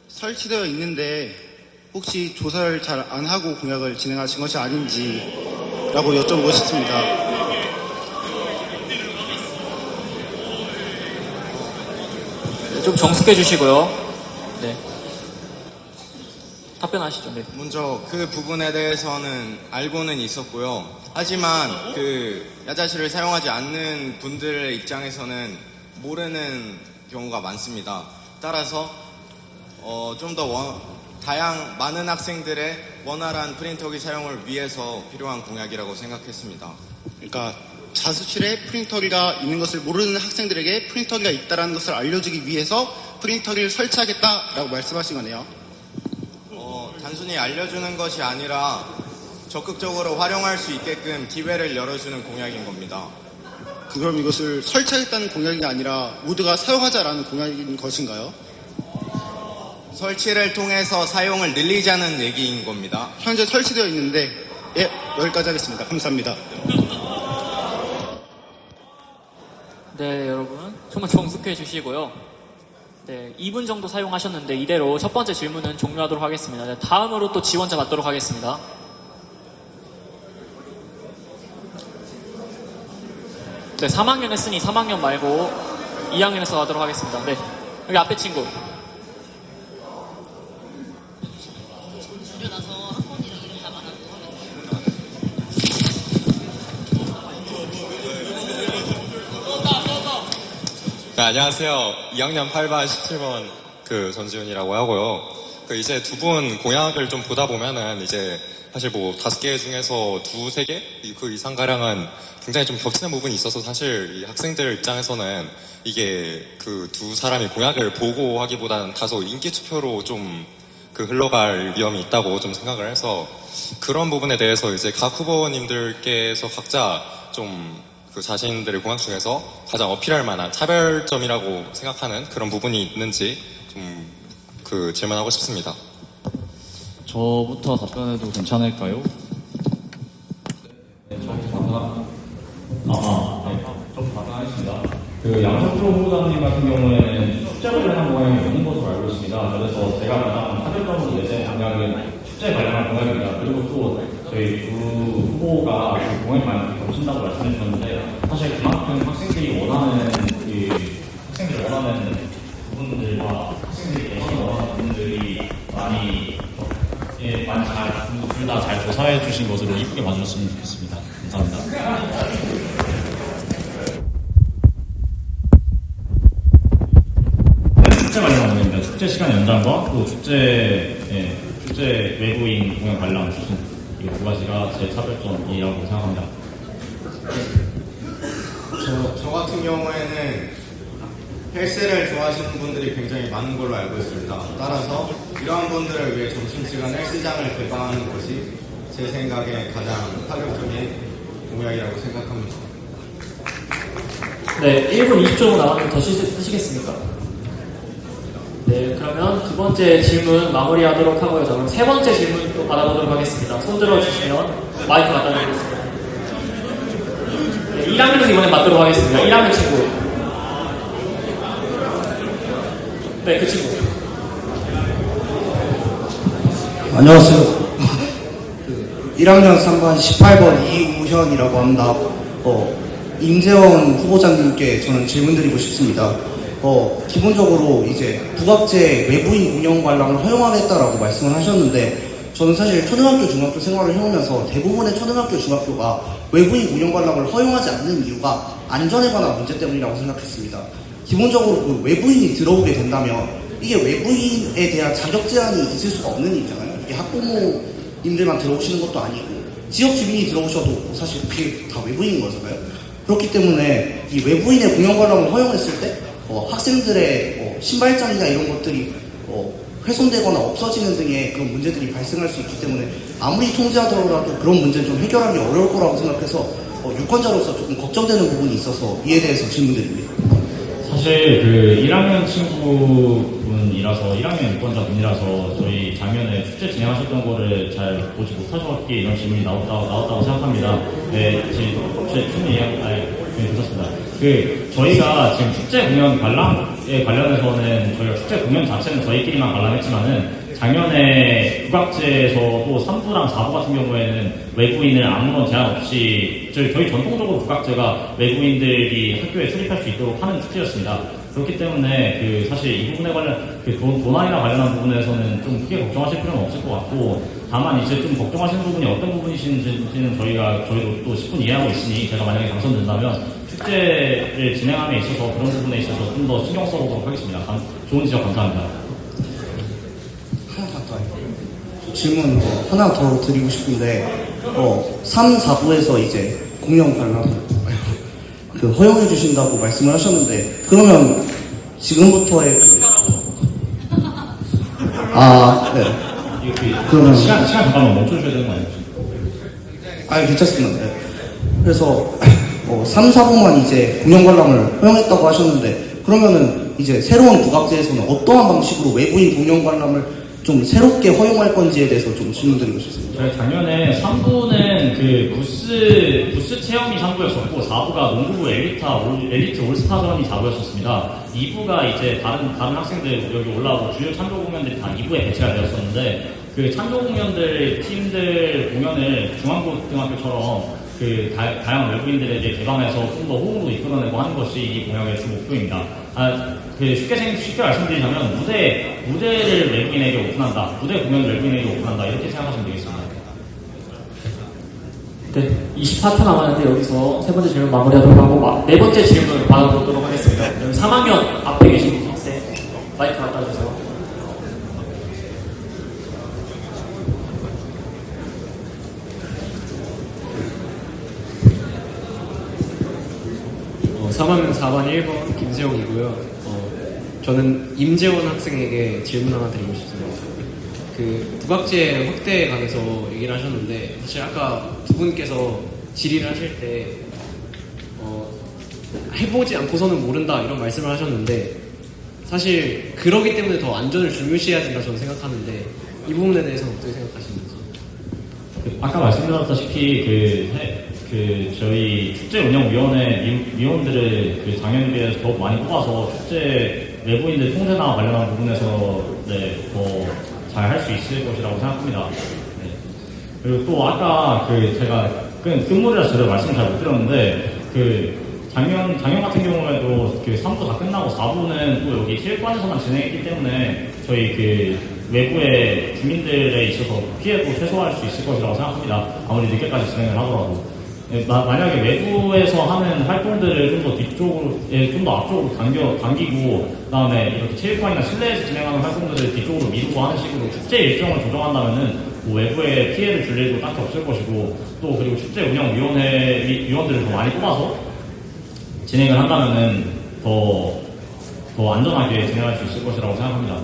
설치되어 있는데 혹시 조사를 잘 안 하고 공약을 진행하신 것이 아닌지라고 여쭤보고 싶습니다. 네, 좀 정숙해 주시고요. 네. 답변하시죠. 네. 먼저 그 부분에 대해서는 알고는 있었고요. 하지만 야자실을 사용하지 않는 분들의 입장에서는 모르는 경우가 많습니다. 따라서 좀 더 많은 학생들의 원활한 프린터기 사용을 위해서 필요한 공약이라고 생각했습니다. 그러니까 자습실에 프린터기가 있는 것을 모르는 학생들에게 프린터기가 있다는 것을 알려주기 위해서 프린터기를 설치하겠다라고 말씀하신 거네요. 단순히 알려주는 것이 아니라 적극적으로 활용할 수 있게끔 기회를 열어주는 공약인 겁니다. 그럼 이것을 설치하겠다는 공약이 아니라 모두가 사용하자라는 공약인 것인가요? 설치를 통해서 사용을 늘리자는 얘기인 겁니다. 현재 설치되어 있는데, 예, 여기까지 하겠습니다. 감사합니다. 네, 여러분 정말 정숙해 주시고요. 네, 2분 정도 사용하셨는데 이대로 첫 번째 질문은 종료하도록 하겠습니다. 네, 다음으로 또 지원자 받도록 하겠습니다. 네, 3학년 했으니 3학년 말고 2학년에서 하도록 하겠습니다. 네, 여기 앞에 친구. 네, 안녕하세요. 2학년 8반 17번 전지훈이라고 하고요. 이제 두 분 공약을 좀 보다 보면은 이제 사실 5개 중에서 2-3개 그 이상 가량은 굉장히 좀 겹치는 부분이 있어서 사실 이 학생들 입장에서는 이게 두 사람이 공약을 보고 하기보다는 다소 인기 투표로 좀 흘러갈 위험이 있다고 좀 생각을 해서, 그런 부분에 대해서 이제 각 후보님들께서 각자 좀 자신들의 공약 중에서 가장 어필할 만한 차별점이라고 생각하는 그런 부분이 있는지 좀 질문하고 싶습니다. 저부터 답변해도 괜찮을까요? 네, 저부터 답변하겠습니다. 양석표 후보자님 같은 경우에는 축제 관련한 공약이 없는 것으로 알고 있습니다. 그래서 제가 가장 차별점으로 내세운 공약은 축제 관련한 공약입니다. 그리고 또 저희 두 후보가 공연이 많이 겹친다고 말씀해 주셨는데 사실 그만큼 학생들이 원하는 부분들과 학생들이 예전에 원하는 부분들이 많이 둘 다 잘 조사해 주신 것으로 이쁘게 봐주셨으면 좋겠습니다. 감사합니다. 축제 관련 부분입니다. 축제 시간 연장과 또 축제 외부인 공연 관람 주신 이 두 가지가 제 차별점이라고 생각합니다. 저 같은 경우에는 헬스를 좋아하시는 분들이 굉장히 많은 걸로 알고 있습니다. 따라서 이러한 분들을 위해 점심시간 헬스장을 개방하는 것이 제 생각에 가장 파격적인 공약이라고 생각합니다. 네, 1분 20초 남았는데 더 쓰시겠습니까? 네, 그러면 두 번째 질문 마무리하도록 하고요. 저는 세 번째 질문 또 받아보도록 하겠습니다. 손 들어주시면 마이크 갖다 드리겠습니다. 네, 1학년에서 이번엔 받도록 하겠습니다. 1학년 친구. 네, 그 친구. 안녕하세요. 1학년 3반 18번 이우현이라고 합니다. 임재원 후보자님께 저는 질문드리고 싶습니다. 기본적으로 이제 국악제 외부인 공연 관람을 허용하겠다라고 말씀을 하셨는데 저는 사실 초등학교, 중학교 생활을 해오면서 대부분의 초등학교, 중학교가 외부인 공연 관람을 허용하지 않는 이유가 안전에 관한 문제 때문이라고 생각했습니다. 기본적으로 그 외부인이 들어오게 된다면 이게 외부인에 대한 자격 제한이 있을 수가 없는 일이잖아요. 이게 학부모님들만 들어오시는 것도 아니고 지역 주민이 들어오셔도 사실 그게 다 외부인인 거잖아요. 그렇기 때문에 이 외부인의 공연 관람을 허용했을 때 학생들의 신발장이나 이런 것들이 훼손되거나 없어지는 등의 그런 문제들이 발생할 수 있기 때문에 아무리 통제하더라도 그런 문제는 좀 해결하기 어려울 거라고 생각해서 유권자로서 조금 걱정되는 부분이 있어서 이에 대해서 질문드립니다. 사실 그 1학년 친구분이라서 1학년 유권자분이라서 저희 작년에 축제 진행하셨던 거를 잘 보지 못하셨기에 이런 질문이 나왔다고 생각합니다. 네, 충분히 괜찮습니다. 저희가 지금 축제 공연 관람에 관련해서는 저희가 축제 공연 자체는 저희끼리만 관람했지만은 작년에 국악제에서도 3부랑 4부 같은 경우에는 외부인을 아무런 제한 없이 저희 전통적으로 국악제가 외부인들이 학교에 출입할 수 있도록 하는 축제였습니다. 그렇기 때문에 사실 이 부분에 관련 도난이나 관련한 부분에서는 좀 크게 걱정하실 필요는 없을 것 같고 다만 이제 좀 걱정하시는 부분이 어떤 부분이신지는 저희도 또 10분 이해하고 있으니 제가 만약에 당선된다면 축제를 진행함에 있어서 그런 부분에 있어서 좀 더 신경 써보도록 하겠습니다. 좋은 지적 감사합니다. 질문 하나 더 드리고 싶은데 3, 4부에서 이제 공연 관람을 허용해 주신다고 말씀을 하셨는데 그러면 지금부터의 네. 그러면 시간 잠깐만 멈춰주셔야 되는 거 아니에요? 괜찮습니다. 네. 그래서 3, 4부만 이제 공연 관람을 허용했다고 하셨는데 그러면은 이제 새로운 국악제에서는 어떠한 방식으로 외부인 공연 관람을 좀 새롭게 허용할 건지에 대해서 좀 질문드리고 싶습니다. 저희 작년에 3부는 그 부스 체험이 3부였었고 4부가 농구부 엘리트 올스타전이 4부였었습니다. 2부가 이제 다른 학생들 여기 올라오고 주요 찬조 공연들이 다 2부에 배치가 되었었는데 그 찬조 공연들 팀들 공연을 중앙고등학교처럼 다양한 외부인들에 대해 개방해서 좀 더 호응도 이끌어내고 하는 것이 이 공약의 주 목표입니다. 쉽게 말씀드리자면 무대를 외부인에게 오픈한다, 무대 공연을 외부인에게 오픈한다 이렇게 생각하시면 되겠습니다. 네, 24초 남았는데 여기서 세 번째 질문 마무리하도록 하고 네 번째 질문 받아보도록 하겠습니다. 3학년 앞에 계신 학생 마이크 갖다 주세요. (3학년 4반 1번) 김세용이고요. 저는 임재원 학생에게 질문 하나 드리고 싶습니다. 국악제 확대에 관해서 얘기를 하셨는데 사실 아까 두 분께서 질의를 하실 때 해보지 않고서는 모른다 이런 말씀을 하셨는데 사실 그러기 때문에 더 안전을 중요시해야 된다 저는 생각하는데 이 부분에 대해서는 어떻게 생각하시는지. 아까 말씀드렸다시피 저희 축제 운영위원회 위원들을 작년에 비해서 더 많이 뽑아서 축제 외부인들 통제나 관련한 부분에서 더 잘 할 수 있을 것이라고 생각합니다. 그리고 또 아까 제가 끝물이라 제대로 말씀 잘 못 드렸는데 작년 같은 경우에도 3부 다 끝나고 4부는 또 여기 체육관에서만 진행했기 때문에 저희 외부의 주민들에 있어서 피해도 최소화할 수 있을 것이라고 생각합니다. 아무리 늦게까지 진행을 하더라도. 만약에 외부에서 하는 활동들을 좀 더 뒤쪽으로, 좀 더 앞쪽으로 당기고, 그 다음에 이렇게 체육관이나 실내에서 진행하는 활동들을 뒤쪽으로 미루고 하는 식으로 축제 일정을 조정한다면은 외부에 피해를 줄 일도 딱히 없을 것이고, 또 그리고 축제 운영위원회 위원들을 더 많이 뽑아서 진행을 한다면은 더 안전하게 진행할 수 있을 것이라고 생각합니다.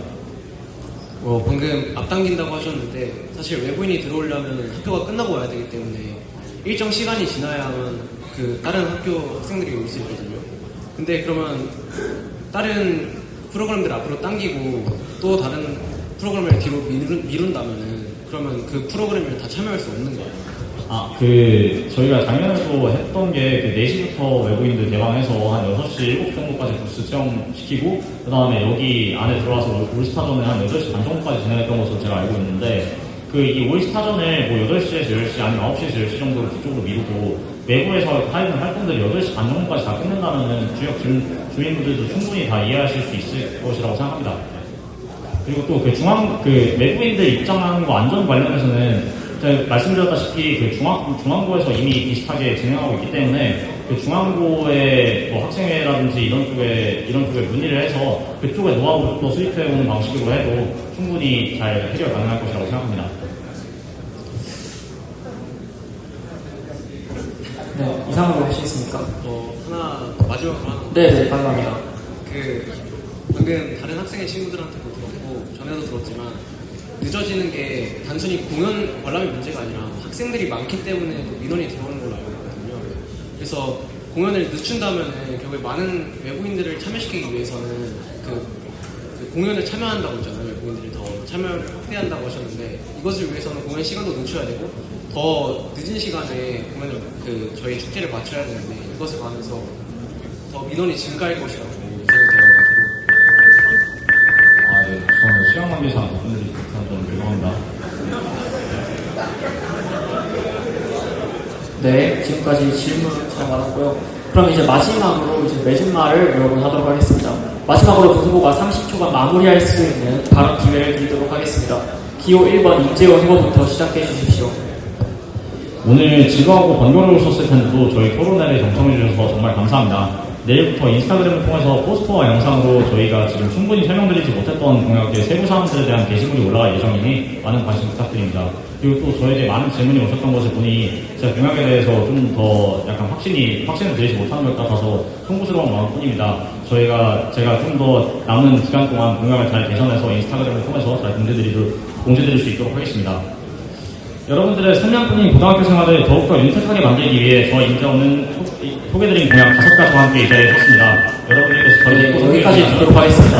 방금 앞당긴다고 하셨는데 사실 외부인이 들어오려면 학교가 끝나고 와야 되기 때문에 일정 시간이 지나야만 다른 학교 학생들이 올 수 있거든요. 근데 그러면 다른 프로그램들 앞으로 당기고 또 다른 프로그램을 뒤로 미룬다면은 그러면 그 프로그램을 다 참여할 수 없는 거예요. 저희가 작년에도 했던 게 4시부터 외부인들 개방해서 한 6시, 7시 정도까지 부스 체험시키고, 그 다음에 여기 안에 들어와서 올스타전을 한 8시 반 정도까지 진행했던 것으로 제가 알고 있는데, 이 올스타전을 8시에서 10시, 아니면 9시에서 10시 정도로 뒤쪽으로 미루고, 외부에서 하는 활동들이 8시 반 정도까지 다 끝낸다면은 지역 주민분들도 충분히 다 이해하실 수 있을 것이라고 생각합니다. 그리고 또 외부인들 입장하고 안전 관련해서는 제가 말씀드렸다시피 중앙고에서 이미 비슷하게 진행하고 있기 때문에 중앙고의 학생회라든지 이런 쪽에 문의를 해서 그쪽의 노하우를 또 수입해오는 방식으로 해도 충분히 잘 해결 가능할 것이라고 생각합니다. 네, 이상으로 하시겠습니까? 마지막으로 하나. 네, 가능합니다. 방금 다른 학생의 친구들한테도 들었고 전에도 들었지만 늦어지는 게 단순히 공연 관람의 문제가 아니라 학생들이 많기 때문에 또 민원이 들어오는 걸로 알고 있거든요. 그래서 공연을 늦춘다면 결국에 많은 외부인들을 참여시키기 위해서는 공연을 참여한다고 했잖아요. 외부인들이 더 참여를 확대한다고 하셨는데 이것을 위해서는 공연 시간도 늦춰야 되고 더 늦은 시간에 공연을 저희 축제를 마쳐야 되는데 이것에 관해서 더 민원이 증가할 것이라고 생각해요. 저는 시간 관계상 부분들이 좀 죄송합니다. 네, 지금까지 질문 잘 받았고요. 그럼 이제 마지막으로 맺은 말을 여러분 하도록 하겠습니다. 마지막으로 두 후보가 30초간 마무리할 수 있는 발언 기회를 드리도록 하겠습니다. 기호 1번 임재원 후보부터 시작해 주십시오. 오늘 지루하고 번거로우셨을 텐데도 저희 토론회를 경청해 주셔서 정말 감사합니다. 내일부터 인스타그램을 통해서 포스터와 영상으로 저희가 지금 충분히 설명드리지 못했던 공약의 세부 사항들에 대한 게시물이 올라갈 예정이니 많은 관심 부탁드립니다. 그리고 또 저에게 많은 질문이 오셨던 것을 보니 제가 공약에 대해서 좀 더 약간 확신을 드리지 못하는 것 같아서 송구스러운 마음뿐입니다. 제가 좀 더 남은 기간 동안 공약을 잘 개선해서 인스타그램을 통해서 잘 공지드릴 수 있도록 하겠습니다. 여러분들의 3년뿐인 고등학교 생활을 더욱더 윤택하게 만들기 위해 저와 임재원은 소개드린 공약 5가지와 함께 이 자리에 섰습니다. 여러분들께서 저희를 여기까지 듣도록 하겠습니다.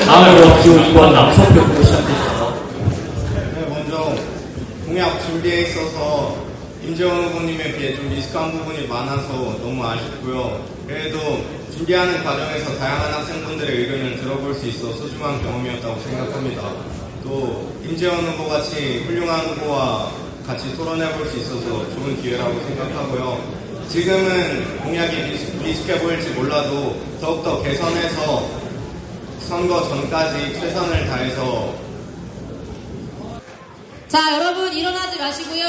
다음으로 기호 2번 남석표 후보 시작해 주십시오. 네, 먼저 공약 준비에 있어서 임재원 후보님에 비해 좀 미숙한 부분이 많아서 너무 아쉽고요. 그래도 준비하는 과정에서 다양한 학생분들의 의견을 들어볼 수 있어 소중한 경험이었다고 생각합니다. 또 임재원 후보 같이 훌륭한 후보와 같이 토론해볼 수 있어서 좋은 기회라고 생각하고요. 지금은 공약이 미숙해 보일지 몰라도 더욱더 개선해서 선거 전까지 최선을 다해서. 자, 여러분 일어나지 마시고요.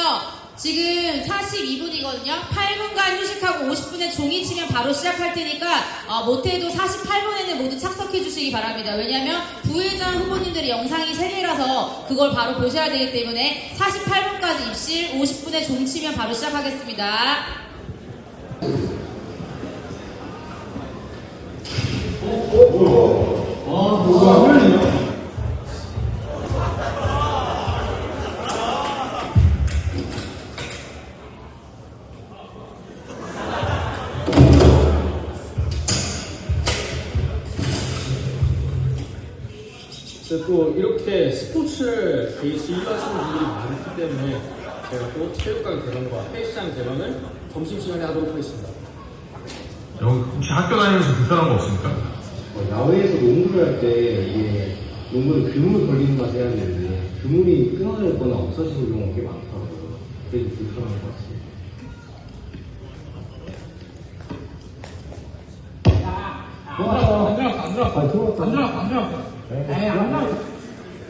지금 42분이거든요. 8분간 휴식하고 50분에 종이 치면 바로 시작할 테니까 못해도 48분에는 모두 착석해 주시기 바랍니다. 왜냐하면 부회장 후보님들의 영상이 3개라서 그걸 바로 보셔야 되기 때문에 48분까지 입실, 50분에 종 치면 바로 시작하겠습니다. 또 이렇게 스포츠를 되게 즐겨하시는 분들이 많기 때문에 제가 또 체육관 개방과 헬스장 개방을 점심시간에 하도록 하겠습니다. 혹시 학교 다니면서 불편한 거 없습니까? 야외에서 농구를 할 때 이게 농구는 규모를 걸리는 맛을 해야 되는데 그물이 끊어졌거나 없어지는 경우가 꽤 많더라고요. 그게 불편한 것 같아요.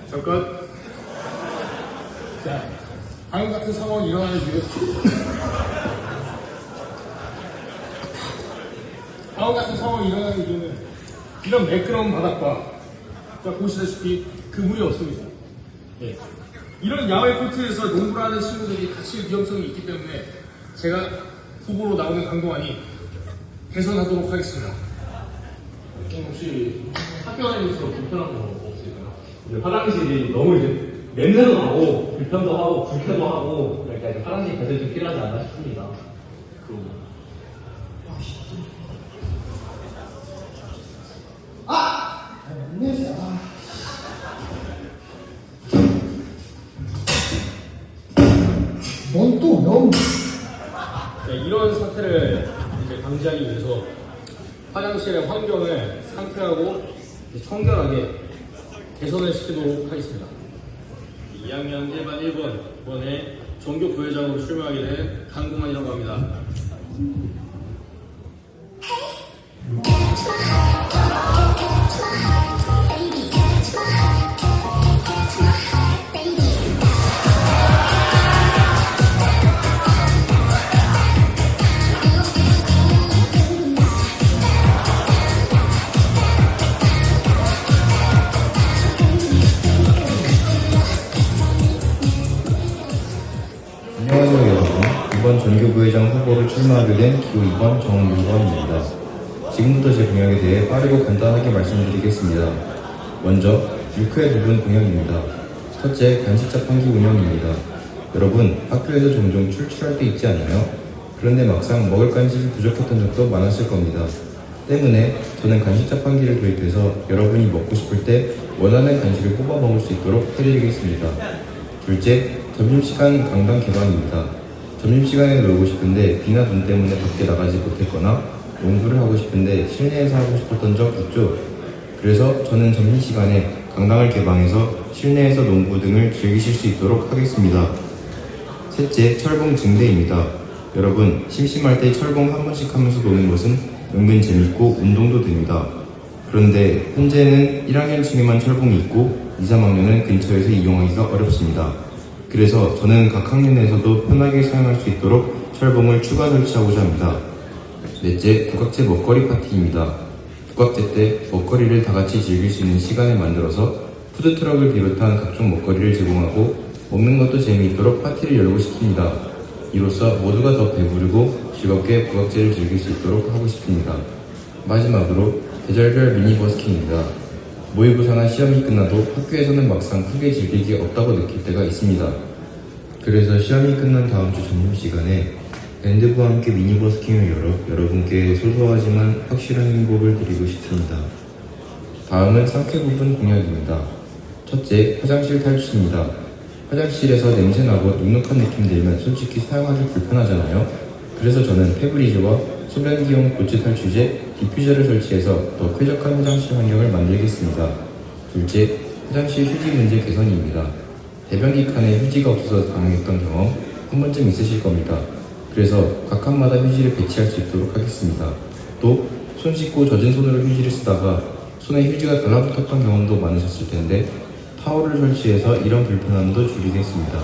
잠깐. 자, 다음 같은 상황이 일어나는 이유. 다음 같은 상황이 일어나는 이유는 이런 매끄러운 바닥과 자 보시다시피 그물이 없습니다. 예. 이런 야외 코트에서 농구를 하는 친구들이 다칠 위험성이 있기 때문에 제가 후보로 나오는 강동환이 개선하도록 하겠습니다. 혹시 학교 다니면서 불편한 거 없을까요? 이제 화장실이 너무 이제 냄새도 나고 불편도 하고 불쾌도 하고 그러니까 이제 화장실 개선이 좀 필요하지 않나 싶습니다. 네, 이런 사태를 이제 방지하기 위해서 화장실의 환경을 상쾌하고 청결하게 개선을 시키도록 하겠습니다. 2학년 1반 1번 이번에 전교 부회장으로 출마하게 된 강동환이라고 합니다. 안녕하세요 여러분. 이번 전교부회장 후보로 출마하게 된 기호 2번 정윤건입니다. 지금부터 제 공약에 대해 빠르고 간단하게 말씀드리겠습니다. 먼저 6회 부분 공약입니다. 첫째, 간식 자판기 운영입니다. 여러분, 학교에서 종종 출출할 때 있지 않나요? 그런데 막상 먹을 간식이 부족했던 적도 많았을 겁니다. 때문에 저는 간식 자판기를 도입해서 여러분이 먹고 싶을 때 원하는 간식을 뽑아 먹을 수 있도록 해드리겠습니다. 둘째, 점심시간 강당 개방입니다. 점심시간에 놀고 싶은데 비나 눈 때문에 밖에 나가지 못했거나 농구를 하고 싶은데 실내에서 하고 싶었던 적 있죠? 그래서 저는 점심시간에 강당을 개방해서 실내에서 농구 등을 즐기실 수 있도록 하겠습니다. 셋째, 철봉 증대입니다. 여러분, 심심할 때 철봉 한 번씩 하면서 노는 것은 은근 재밌고 운동도 됩니다. 그런데 현재는 1학년층에만 철봉이 있고 2, 3학년은 근처에서 이용하기가 어렵습니다. 그래서 저는 각 학년에서도 편하게 사용할 수 있도록 철봉을 추가 설치하고자 합니다. 넷째, 국악제 먹거리 파티입니다. 국악제 때 먹거리를 다 같이 즐길 수 있는 시간을 만들어서 푸드트럭을 비롯한 각종 먹거리를 제공하고 먹는 것도 재미있도록 파티를 열고 싶습니다. 이로써 모두가 더 배부르고 즐겁게 국악제를 즐길 수 있도록 하고 싶습니다. 마지막으로 계절별 미니 버스킹입니다. 모의고사나 시험이 끝나도 학교에서는 막상 크게 즐길 게 없다고 느낄 때가 있습니다. 그래서 시험이 끝난 다음 주 점심시간에 밴드부와 함께 미니버스킹을 열어 여러분께 소소하지만 확실한 행복을 드리고 싶습니다. 다음은 상쾌 부분 공약입니다. 첫째, 화장실 탈출입니다. 화장실에서 냄새나고 눅눅한 느낌 들면 솔직히 사용하기 불편하잖아요. 그래서 저는 페브리즈와 소변기용 고체 탈출제, 디퓨저를 설치해서 더 쾌적한 화장실 환경을 만들겠습니다. 둘째, 화장실 휴지 문제 개선입니다. 대변기 칸에 휴지가 없어서 당황했던 경험 한 번쯤 있으실 겁니다. 그래서 각 칸마다 휴지를 배치할 수 있도록 하겠습니다. 또 손 씻고 젖은 손으로 휴지를 쓰다가 손에 휴지가 달라붙었던 경험도 많으셨을 텐데 타월을 설치해서 이런 불편함도 줄이겠습니다.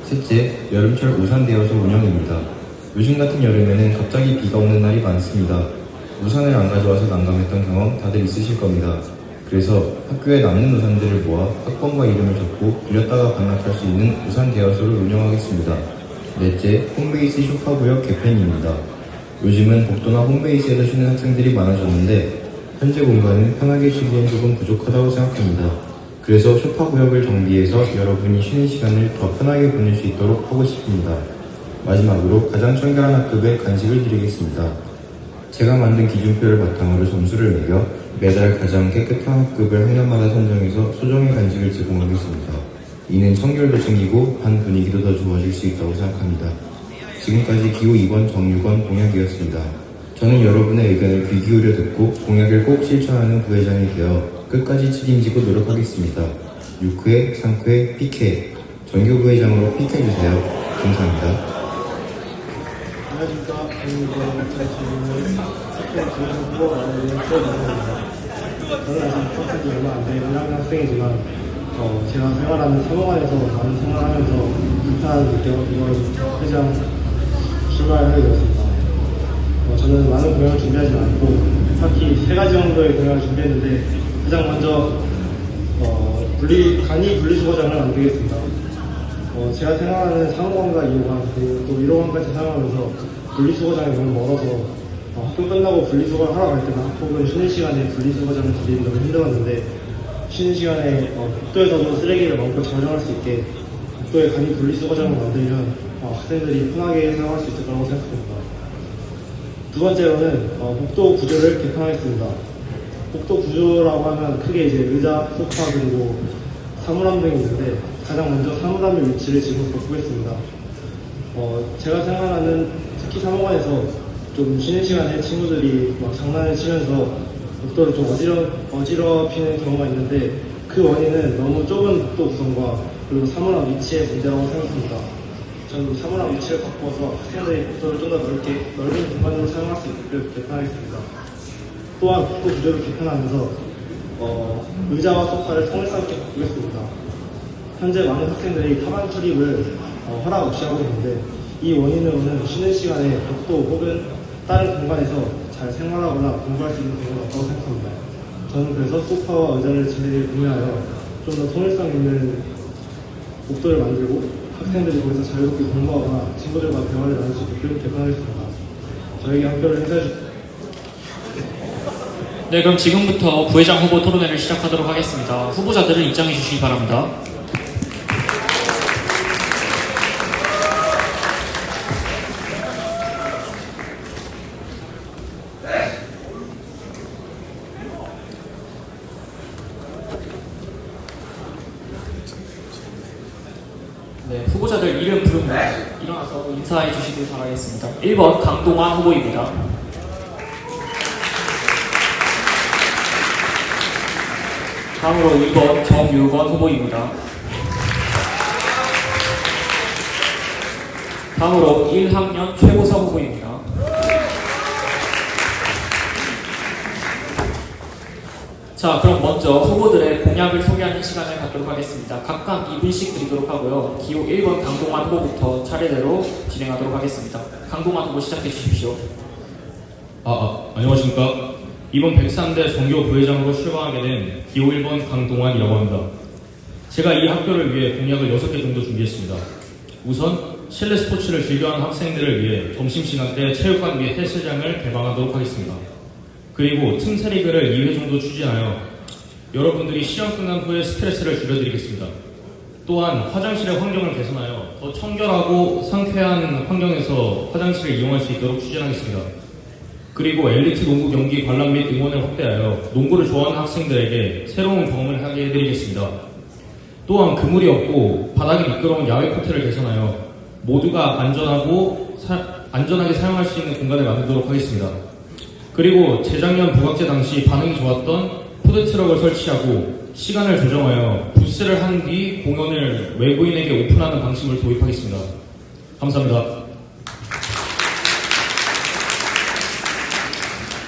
셋째, 여름철 우산 대여소 운영입니다. 요즘 같은 여름에는 갑자기 비가 오는 날이 많습니다. 우산을 안 가져와서 난감했던 경험 다들 있으실 겁니다. 그래서 학교에 남는 우산들을 모아 학번과 이름을 적고 빌렸다가 반납할 수 있는 우산 대여소를 운영하겠습니다. 넷째, 홈베이스 쇼파구역 개편입니다. 요즘은 복도나 홈베이스에서 쉬는 학생들이 많아졌는데 현재 공간은 편하게 쉬기엔 조금 부족하다고 생각합니다. 그래서 쇼파구역을 정비해서 여러분이 쉬는 시간을 더 편하게 보낼 수 있도록 하고 싶습니다. 마지막으로 가장 청결한 학급에 간식을 드리겠습니다. 제가 만든 기준표를 바탕으로 점수를 매겨 매달 가장 깨끗한 학급을 학년마다 선정해서 소정의 간식을 제공하겠습니다. 이는 청결도 챙기고 반 분위기도 더 좋아질 수 있다고 생각합니다. 지금까지 기호 2번 정유건 공약이었습니다. 저는 여러분의 의견을 귀 기울여 듣고 공약을 꼭 실천하는 부회장이 되어 끝까지 책임지고 노력하겠습니다. 6회, 3회, PK 정규부회장으로 픽해주세요. 감사합니다. 안녕하십니까. 저는 잘 지내는 학생 교육 후보 나라의 최민호입니다. 저는 아직 학생이 얼마 안 된 1학년 학생이지만 제가 생활하는 사무관에서 많은 생활하면서 불편함을 느껴 이번 회장 출마를 하게 되었습니다. 저는 많은 공약을 준비하지 않고 딱히 3가지 정도의 공약을 준비했는데 가장 먼저 간이 분리수거장을 만들겠습니다. 제가 생각하는 사무관과 2호관 그리고 또 1호관까지 사용하면서 분리수거장이 너무 멀어서 학교 끝나고 분리수거를 하러 갈 때나 혹은 쉬는 시간에 분리수거장을 들리기 너무 힘들었는데 쉬는 시간에 복도에서도 쓰레기를 마음껏 저장할 수 있게 복도에 간이 분리수거장을 만들면 학생들이 편하게 사용할 수 있을 거라고 생각합니다. 두 번째로는 복도 구조를 개편하겠습니다. 복도 구조라고 하면 크게 이제 의자, 소파 그리고 사물함 등이 있는데 가장 먼저 사물함의 위치를 지금 바꾸겠습니다. 제가 생각하는 특히 사무관에서 좀 쉬는 시간에 친구들이 막 장난을 치면서 복도를 좀 어지럽히는 경우가 있는데 그 원인은 너무 좁은 복도 구성과 그리고 사물함 위치의 문제라고 생각합니다. 저는 사물함 위치를 바꿔서 학생들이 복도를 좀 더 넓은 공간으로 사용할 수 있게끔 개편하겠습니다. 또한 복도 구조를 개편하면서 의자와 소파를 통일성 있게 바꾸겠습니다. 현재 많은 학생들이 타반 출입을 허락 없이 하고 있는데 이 원인으로는 쉬는 시간에 복도 혹은 다른 공간에서 잘 생활하거나 공부할 수 있는 경우가 없다고 생각합니다. 저는 그래서 소파와 의자를 제일 구매하여 좀 더 통일성 있는 복도를 만들고 학생들이 거기서 자유롭게 공부하거나 친구들과 대화를 나눌 수 있게끔 개편하겠습니다. 저에게 학교를 행사해 주십시오. 네, 그럼 지금부터 부회장 후보 토론회를 시작하도록 하겠습니다. 후보자들을 입장해 주시기 바랍니다. 네, 후보자들 이름 부르면 일어나서 인사해 주시길 바라겠습니다. 1번 강동환 후보입니다. 다음으로 2번 정유건 후보입니다. 다음으로 1학년 최고석 후보입니다. 자, 그럼 먼저 후보들의 공약을 소개하는 시간을 갖도록 하겠습니다. 각각 2분씩 드리도록 하고요. 기호 1번 강동환 후보부터 차례대로 진행하도록 하겠습니다. 강동환 후보 시작해 주십시오. 안녕하십니까. 이번 103대 정교 부회장으로 출마하게 된 기호 1번 강동환이라고 합니다. 제가 이 학교를 위해 공약을 6개 정도 준비했습니다. 우선 실내 스포츠를 즐겨하는 학생들을 위해 점심시간 때 체육관 및 헬스장을 개방하도록 하겠습니다. 그리고 틈새리그를 2회 정도 추진하여 여러분들이 시험 끝난 후에 스트레스를 줄여드리겠습니다. 또한 화장실의 환경을 개선하여 더 청결하고 상쾌한 환경에서 화장실을 이용할 수 있도록 추진하겠습니다. 그리고 엘리트 농구 경기 관람 및 응원을 확대하여 농구를 좋아하는 학생들에게 새로운 경험을 하게 해드리겠습니다. 또한 그물이 없고 바닥이 미끄러운 야외 코트를 개선하여 모두가 안전하게 사용할 수 있는 공간을 만들도록 하겠습니다. 그리고 재작년 부각제 당시 반응이 좋았던 푸드트럭을 설치하고 시간을 조정하여 부스를 한 뒤 공연을 외부인에게 오픈하는 방식을 도입하겠습니다. 감사합니다.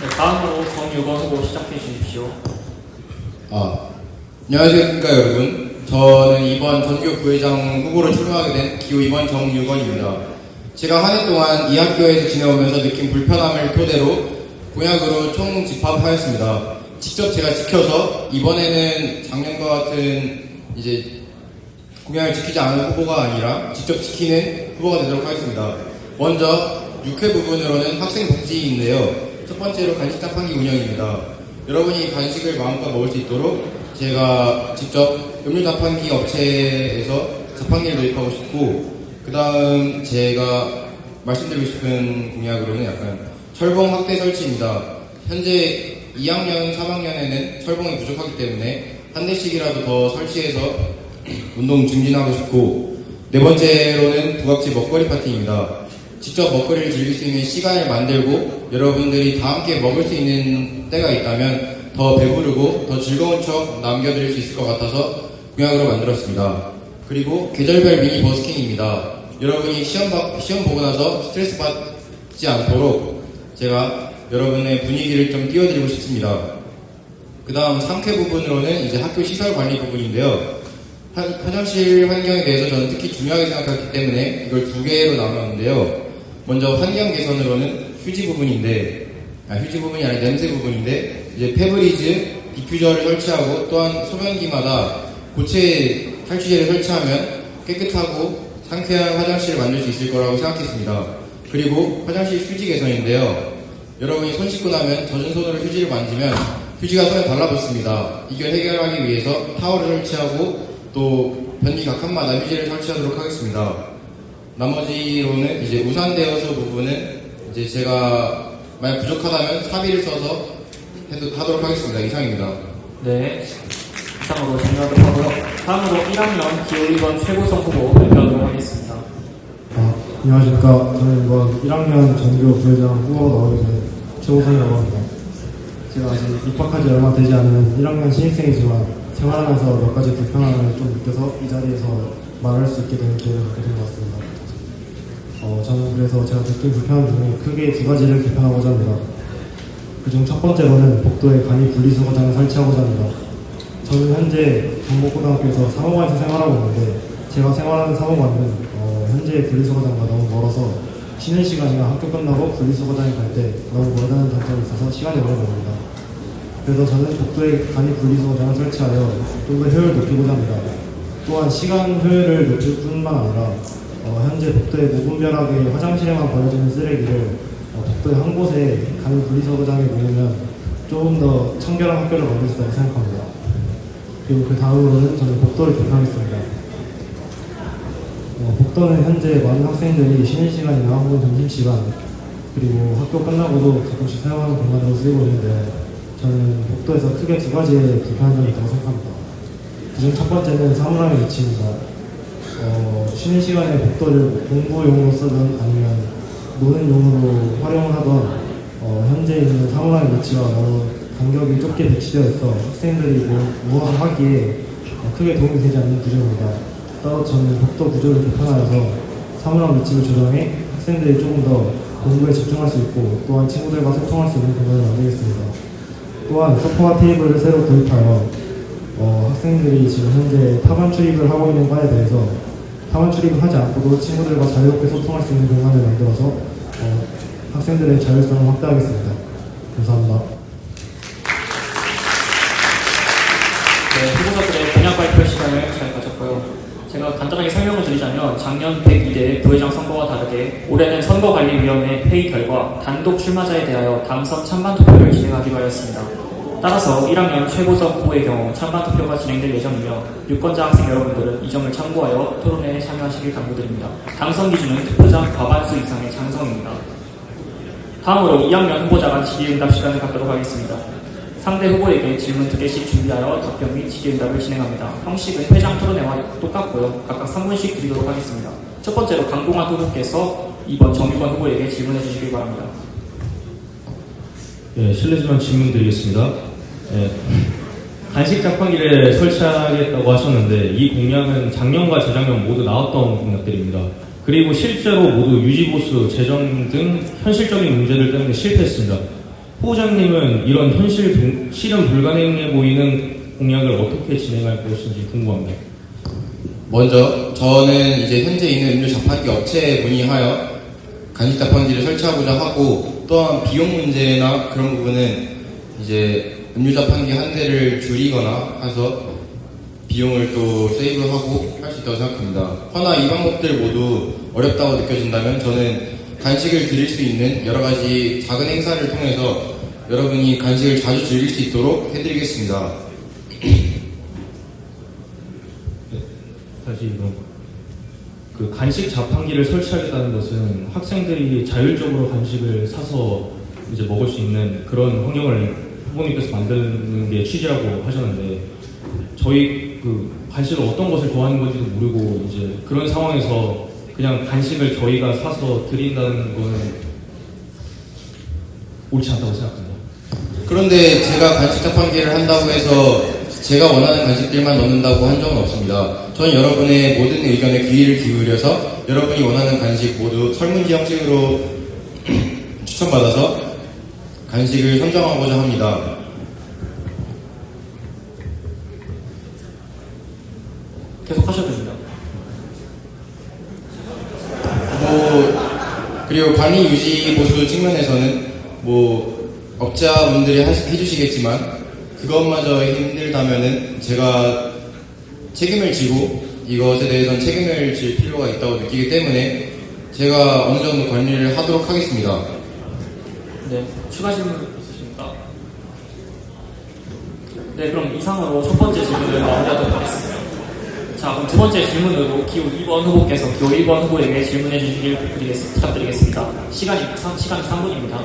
네, 다음으로 정유건 후보 시작해 주십시오. 안녕하십니까 여러분. 저는 이번 전교 부회장 후보로 출마하게 된 기호 2번 정유건입니다. 제가 한 해 동안 이 학교에서 지내오면서 느낀 불편함을 토대로 공약으로 총 집합하였습니다. 직접 제가 지켜서 이번에는 작년과 같은 이제 공약을 지키지 않은 후보가 아니라 직접 지키는 후보가 되도록 하겠습니다. 먼저 6회 부분으로는 학생 복지인데요. 첫 번째로 간식 자판기 운영입니다. 여러분이 간식을 마음껏 먹을 수 있도록 제가 직접 음료 자판기 업체에서 자판기를 도입하고 싶고, 그 다음 제가 말씀드리고 싶은 공약으로는 약간 철봉 확대 설치입니다. 현재 2학년, 3학년에는 철봉이 부족하기 때문에 한 대씩이라도 더 설치해서 운동 증진하고 싶고, 네 번째로는 부각제 먹거리 파티입니다. 직접 먹거리를 즐길 수 있는 시간을 만들고 여러분들이 다 함께 먹을 수 있는 때가 있다면 더 배부르고 더 즐거운 추억 남겨드릴 수 있을 것 같아서 공약으로 만들었습니다. 그리고 계절별 미니 버스킹입니다. 여러분이 시험 보고 나서 스트레스 받지 않도록 제가 여러분의 분위기를 좀 띄워드리고 싶습니다. 그 다음 3회 부분으로는 이제 학교 시설 관리 부분인데요. 화장실 환경에 대해서 저는 특히 중요하게 생각했기 때문에 이걸 2개로 나눴는데요. 먼저 환경 개선으로는 휴지 부분이 아니라 냄새 부분인데, 이제 페브리즈, 디퓨저를 설치하고 또한 소변기마다 고체 탈취제를 설치하면 깨끗하고 상쾌한 화장실을 만들 수 있을 거라고 생각했습니다. 그리고 화장실 휴지 개선인데요. 여러분이 손 씻고 나면 젖은 손으로 휴지를 만지면 휴지가 손에 달라붙습니다. 이걸 해결하기 위해서 타월을 설치하고 또 변기 각 칸마다 휴지를 설치하도록 하겠습니다. 나머지로는 이제 우산 대여소 부분은 이제 제가 만약 부족하다면 사비를 써서 하도록 하겠습니다. 이상입니다. 네, 이상으로 정리하도록 하고요. 다음으로 1학년 기호 1번 최고성 후보 발표하도록 하겠습니다. 안녕하십니까. 저는 이번 1학년 전교 부회장 후보 나오게 된 최고성이라고 합니다. 제가 아직 입학하지 얼마 되지 않은 1학년 신입생이지만 생활하면서 몇 가지 불편함을 좀 느껴서 이 자리에서 말할 수 있게 된 기회를 갖게 된 것 같습니다. 저는 그래서 제가 느낀 불편함 중에 크게 2가지를 개편하고자 합니다. 그중 첫 번째로는 복도에 간이 분리수거장을 설치하고자 합니다. 저는 현재 경복고등학교에서 사무관에서 생활하고 있는데 제가 생활하는 사무관은 현재 분리수거장과 너무 멀어서 쉬는 시간이나 학교 끝나고 분리수거장에 갈 때 너무 멀다는 단점이 있어서 시간이 오래 걸립니다. 그래서 저는 복도에 간이 분리수거장을 설치하여 좀 더 효율을 높이고자 합니다. 또한 시간 효율을 높일 뿐만 아니라 현재 복도에 무분별하게 화장실에만 버려지는 쓰레기를 복도의 한 곳에 간이 분리수거장에 놓으면 조금 더 청결한 학교를 만들 수 있다고 생각합니다. 그리고 그 다음으로는 저는 복도를 개편하겠습니다. 복도는 현재 많은 학생들이 쉬는 시간이나 혹은 점심시간 그리고 학교 끝나고도 가끔씩 사용하는 공간으로 쓰이고 있는데 저는 복도에서 크게 2가지의 불편한 점이 있다고 생각합니다. 그중 첫 번째는 사물함의 위치입니다. 쉬는 시간에 복도를 공부용으로 쓰든 아니면 노는 용으로 활용을 하던 현재 있는 사물함의 위치가 너무 간격이 좁게 배치되어 있어 학생들이 무엇을 하기에 크게 도움이 되지 않는 구조입니다. 따라서 저는 복도 구조를 개편하여서 사물함 위치를 조정해 학생들이 조금 더 공부에 집중할 수 있고 또한 친구들과 소통할 수 있는 공간을 만들겠습니다. 또한 소파와 테이블을 새로 도입하여 학생들이 지금 현재 타반 출입을 하고 있는 과에 대해서 타반 출입을 하지 않고도 친구들과 자유롭게 소통할 수 있는 공간을 만들어서 학생들의 자율성을 확대하겠습니다. 감사합니다. 네, 후보자들의 공약 발표 시간을 잘 가졌고요. 제가 간단하게 설명을 드리자면 작년 102대 부회장 선거와 다르게 올해는 선거관리위원회 회의 결과 단독 출마자에 대하여 당선 찬반 투표를 진행하기로 하였습니다. 따라서 1학년 최고석 후보의 경우 찬반 투표가 진행될 예정이며 유권자 학생 여러분들은 이 점을 참고하여 토론회에 참여하시길 당부드립니다. 당선 기준은 투표자 과반수 이상의 찬성입니다. 다음으로 2학년 후보자 간 질의응답 시간을 갖도록 하겠습니다. 상대 후보에게 질문 2개씩 준비하여 답변 및 질의응답을 진행합니다. 형식은 회장 토론회와 똑같고요. 각각 3분씩 드리도록 하겠습니다. 첫 번째로 강동환 후보께서 2번 정유권 후보에게 질문해 주시길 바랍니다. 네, 실례지만 질문 드리겠습니다. 네, 간식 자판기를 설치하겠다고 하셨는데 이 공약은 작년과 재작년 모두 나왔던 공약들입니다. 그리고 실제로 모두 유지보수, 재정 등 현실적인 문제들 때문에 실패했습니다. 후보자님은 이런 실현 불가능해 보이는 공약을 어떻게 진행할 것인지 궁금합니다. 먼저 저는 이제 현재 있는 음료 자판기 업체에 문의하여 간식 자판기를 설치하고자 하고 또한 비용 문제나 그런 부분은 이제 음료 자판기 한 대를 줄이거나 해서 비용을 또 세이브하고 할 수 있다고 생각합니다. 허나 이 방법들 모두 어렵다고 느껴진다면 저는 간식을 드릴 수 있는 여러 가지 작은 행사를 통해서 여러분이 간식을 자주 즐길 수 있도록 해드리겠습니다. 다시 그 간식 자판기를 설치하겠다는 것은 학생들이 자율적으로 간식을 사서 이제 먹을 수 있는 그런 환경을 후보님께서 만드는 게 취지라고 하셨는데 저희 그 간식을 어떤 것을 좋아하는 건지도 모르고 이제 그런 상황에서 그냥 간식을 저희가 사서 드린다는 거는 옳지 않다고 생각합니다. 그런데 제가 간식 자판기를 한다고 해서 제가 원하는 간식들만 넣는다고 한 적은 없습니다. 저는 여러분의 모든 의견에 귀를 기울여서 여러분이 원하는 간식 모두 설문지 형식으로 추천받아서 간식을 선정하고자 합니다. 계속 하셔도 됩니다. 그리고 관리 유지 보수 측면에서는 업자분들이 해주시겠지만 그것마저 힘들다면은 제가 책임을 지고 이것에 대해서는 책임을 질 필요가 있다고 느끼기 때문에 제가 어느 정도 관리를 하도록 하겠습니다. 네, 추가 질문 있으십니까? 네, 그럼 이상으로 첫 번째 질문을 마무리하도록 하겠습니다. 자, 그럼 두 번째 질문으로 기호 2번 후보께서 기호 1번 후보에게 질문해 주시길 부탁드리겠습니다. 시간이 3분입니다.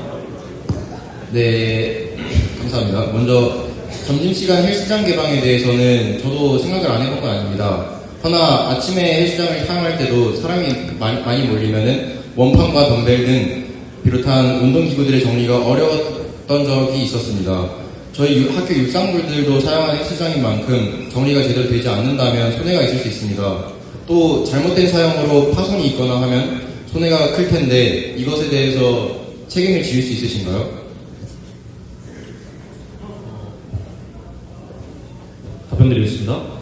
네, 감사합니다. 먼저 점심시간 헬스장 개방에 대해서는 저도 생각을 안 해본 건 아닙니다. 허나 아침에 헬스장을 사용할 때도 사람이 많이 몰리면은 원판과 덤벨 등 비롯한 운동기구들의 정리가 어려웠던 적이 있었습니다. 저희 학교 육상부들도 사용하는 헬스장인 만큼 정리가 제대로 되지 않는다면 손해가 있을 수 있습니다. 또 잘못된 사용으로 파손이 있거나 하면 손해가 클 텐데 이것에 대해서 책임을 지을 수 있으신가요? 답변드리겠습니다.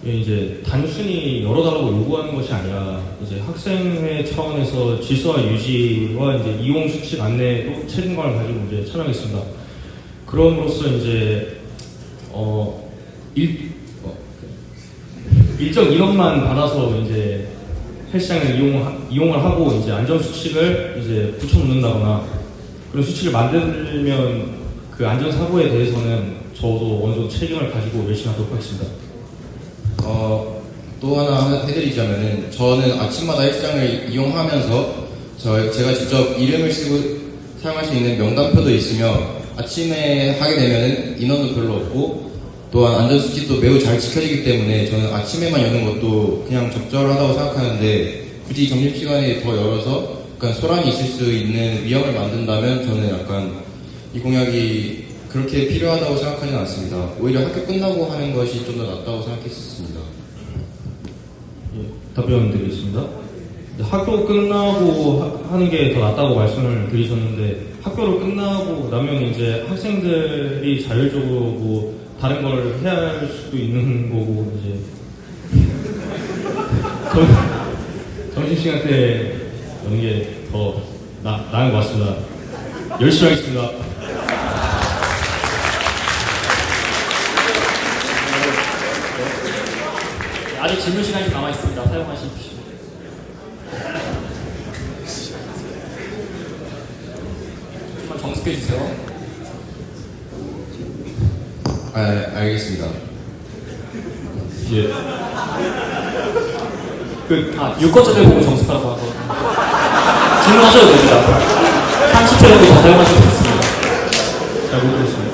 이제 단순히 열어달라고 요구하는 것이 아니라 이제 학생회 차원에서 질서와 유지와 이제 이용 수칙 안내도 책임감을 가지고 이제 참여하겠습니다. 그럼으로써 이제 일정 인원만 받아서 이제 헬스장을 이용을 하고 이제 안전 수칙을 이제 붙여놓는다거나 그런 수칙을 만들면 그 안전 사고에 대해서는 저도 어느 정도 책임을 가지고 열심히 하도록 하겠습니다. 또 하나 해드리자면은 저는 아침마다 헬스장을 이용하면서 제가 직접 이름을 쓰고 사용할 수 있는 명단표도 있으며 아침에 하게 되면은 인원도 별로 없고 또한 안전수칙도 매우 잘 지켜지기 때문에 저는 아침에만 여는 것도 그냥 적절하다고 생각하는데 굳이 점심시간에 더 열어서 약간 소란이 있을 수 있는 위험을 만든다면 저는 약간 이 공약이 그렇게 필요하다고 생각하지는 않습니다. 오히려 학교 끝나고 하는 것이 좀 더 낫다고 생각했습니다. 답변 드리겠습니다. 학교 끝나고 하는 게 더 낫다고 말씀을 드리셨는데 학교를 끝나고 나면 이제 학생들이 자율적으로 다른 걸 해야 할 수도 있는 거고 이제 점심시간 때 여는 게 더 나은 것 같습니다. 열심히 하겠습니다. 아직 질문 시간이 남아 있습니다. 사용하십시오. 좀만 정숙해 주세요. 알겠습니다. 예. 유권자들 보고 정숙하라고 하고 질문하셔도 됩니다. 30초 정도 더 사용하셔도 좋습니다. 잘 못 들었습니다.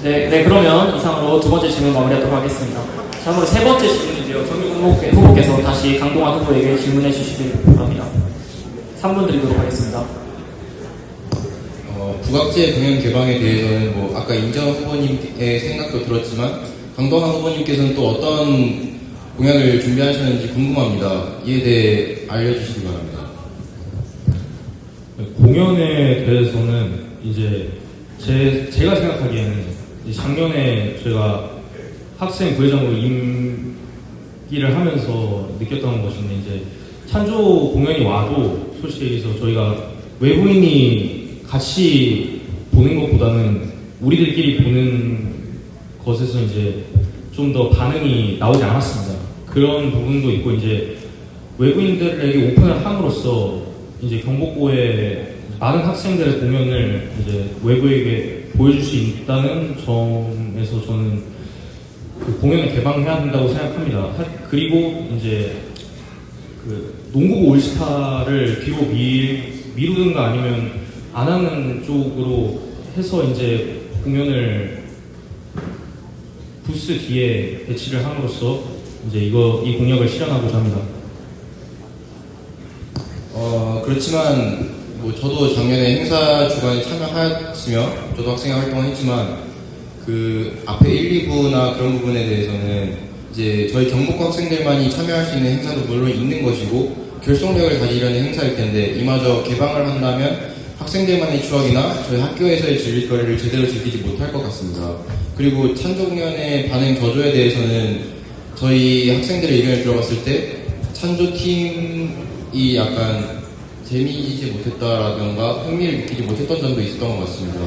네, 그러면 이상으로 두 번째 질문 마무리하도록 하겠습니다. 참고로 세 번째 질문인데요. 정규 후보께서 다시 강동환 후보에게 질문해 주시길 바랍니다. 3분 드리도록 하겠습니다. 부각제 공연 개방에 대해서는 아까 임재원 후보님의 생각도 들었지만 강동환 후보님께서는 또 어떤 공약을 준비하셨는지 궁금합니다. 이에 대해 알려주시기 바랍니다. 공연에 대해서는 이제 제가 생각하기에는 작년에 제가 학생 부회장으로 임기를 하면서 느꼈던 것인데 이제 찬조 공연이 와도 솔직히 얘기해서 저희가 외부인이 같이 보는 것보다는 우리들끼리 보는 것에서 이제 좀 더 반응이 나오지 않았습니다. 그런 부분도 있고 이제 외부인들에게 오픈을 함으로써 이제 경복고의 많은 학생들의 공연을 이제 외부에게 보여줄 수 있다는 점에서 저는 그 공연을 개방해야 된다고 생각합니다. 그리고 이제 그 농구부 올스타를 뒤로 미루든가 아니면 안 하는 쪽으로 해서 이제 공연을 부스 뒤에 배치를 함으로써 이제 이 공약을 실현하고자 합니다. 그렇지만 뭐 저도 작년에 행사 주간에 참여하였으며 저도 학생 활동을 했지만 그 앞에 1, 2부나 그런 부분에 대해서는 이제 저희 경북고 학생들만이 참여할 수 있는 행사도 물론 있는 것이고 결속력을 가지려는 행사일 텐데 이마저 개방을 한다면 학생들만의 추억이나 저희 학교에서의 즐길거리를 제대로 즐기지 못할 것 같습니다. 그리고 찬조 공연의 반응 저조에 대해서는 저희 학생들의 의견을 들어봤을 때 찬조 팀이 약간 재미있지 못했다라던가 흥미를 느끼지 못했던 점도 있었던 것 같습니다.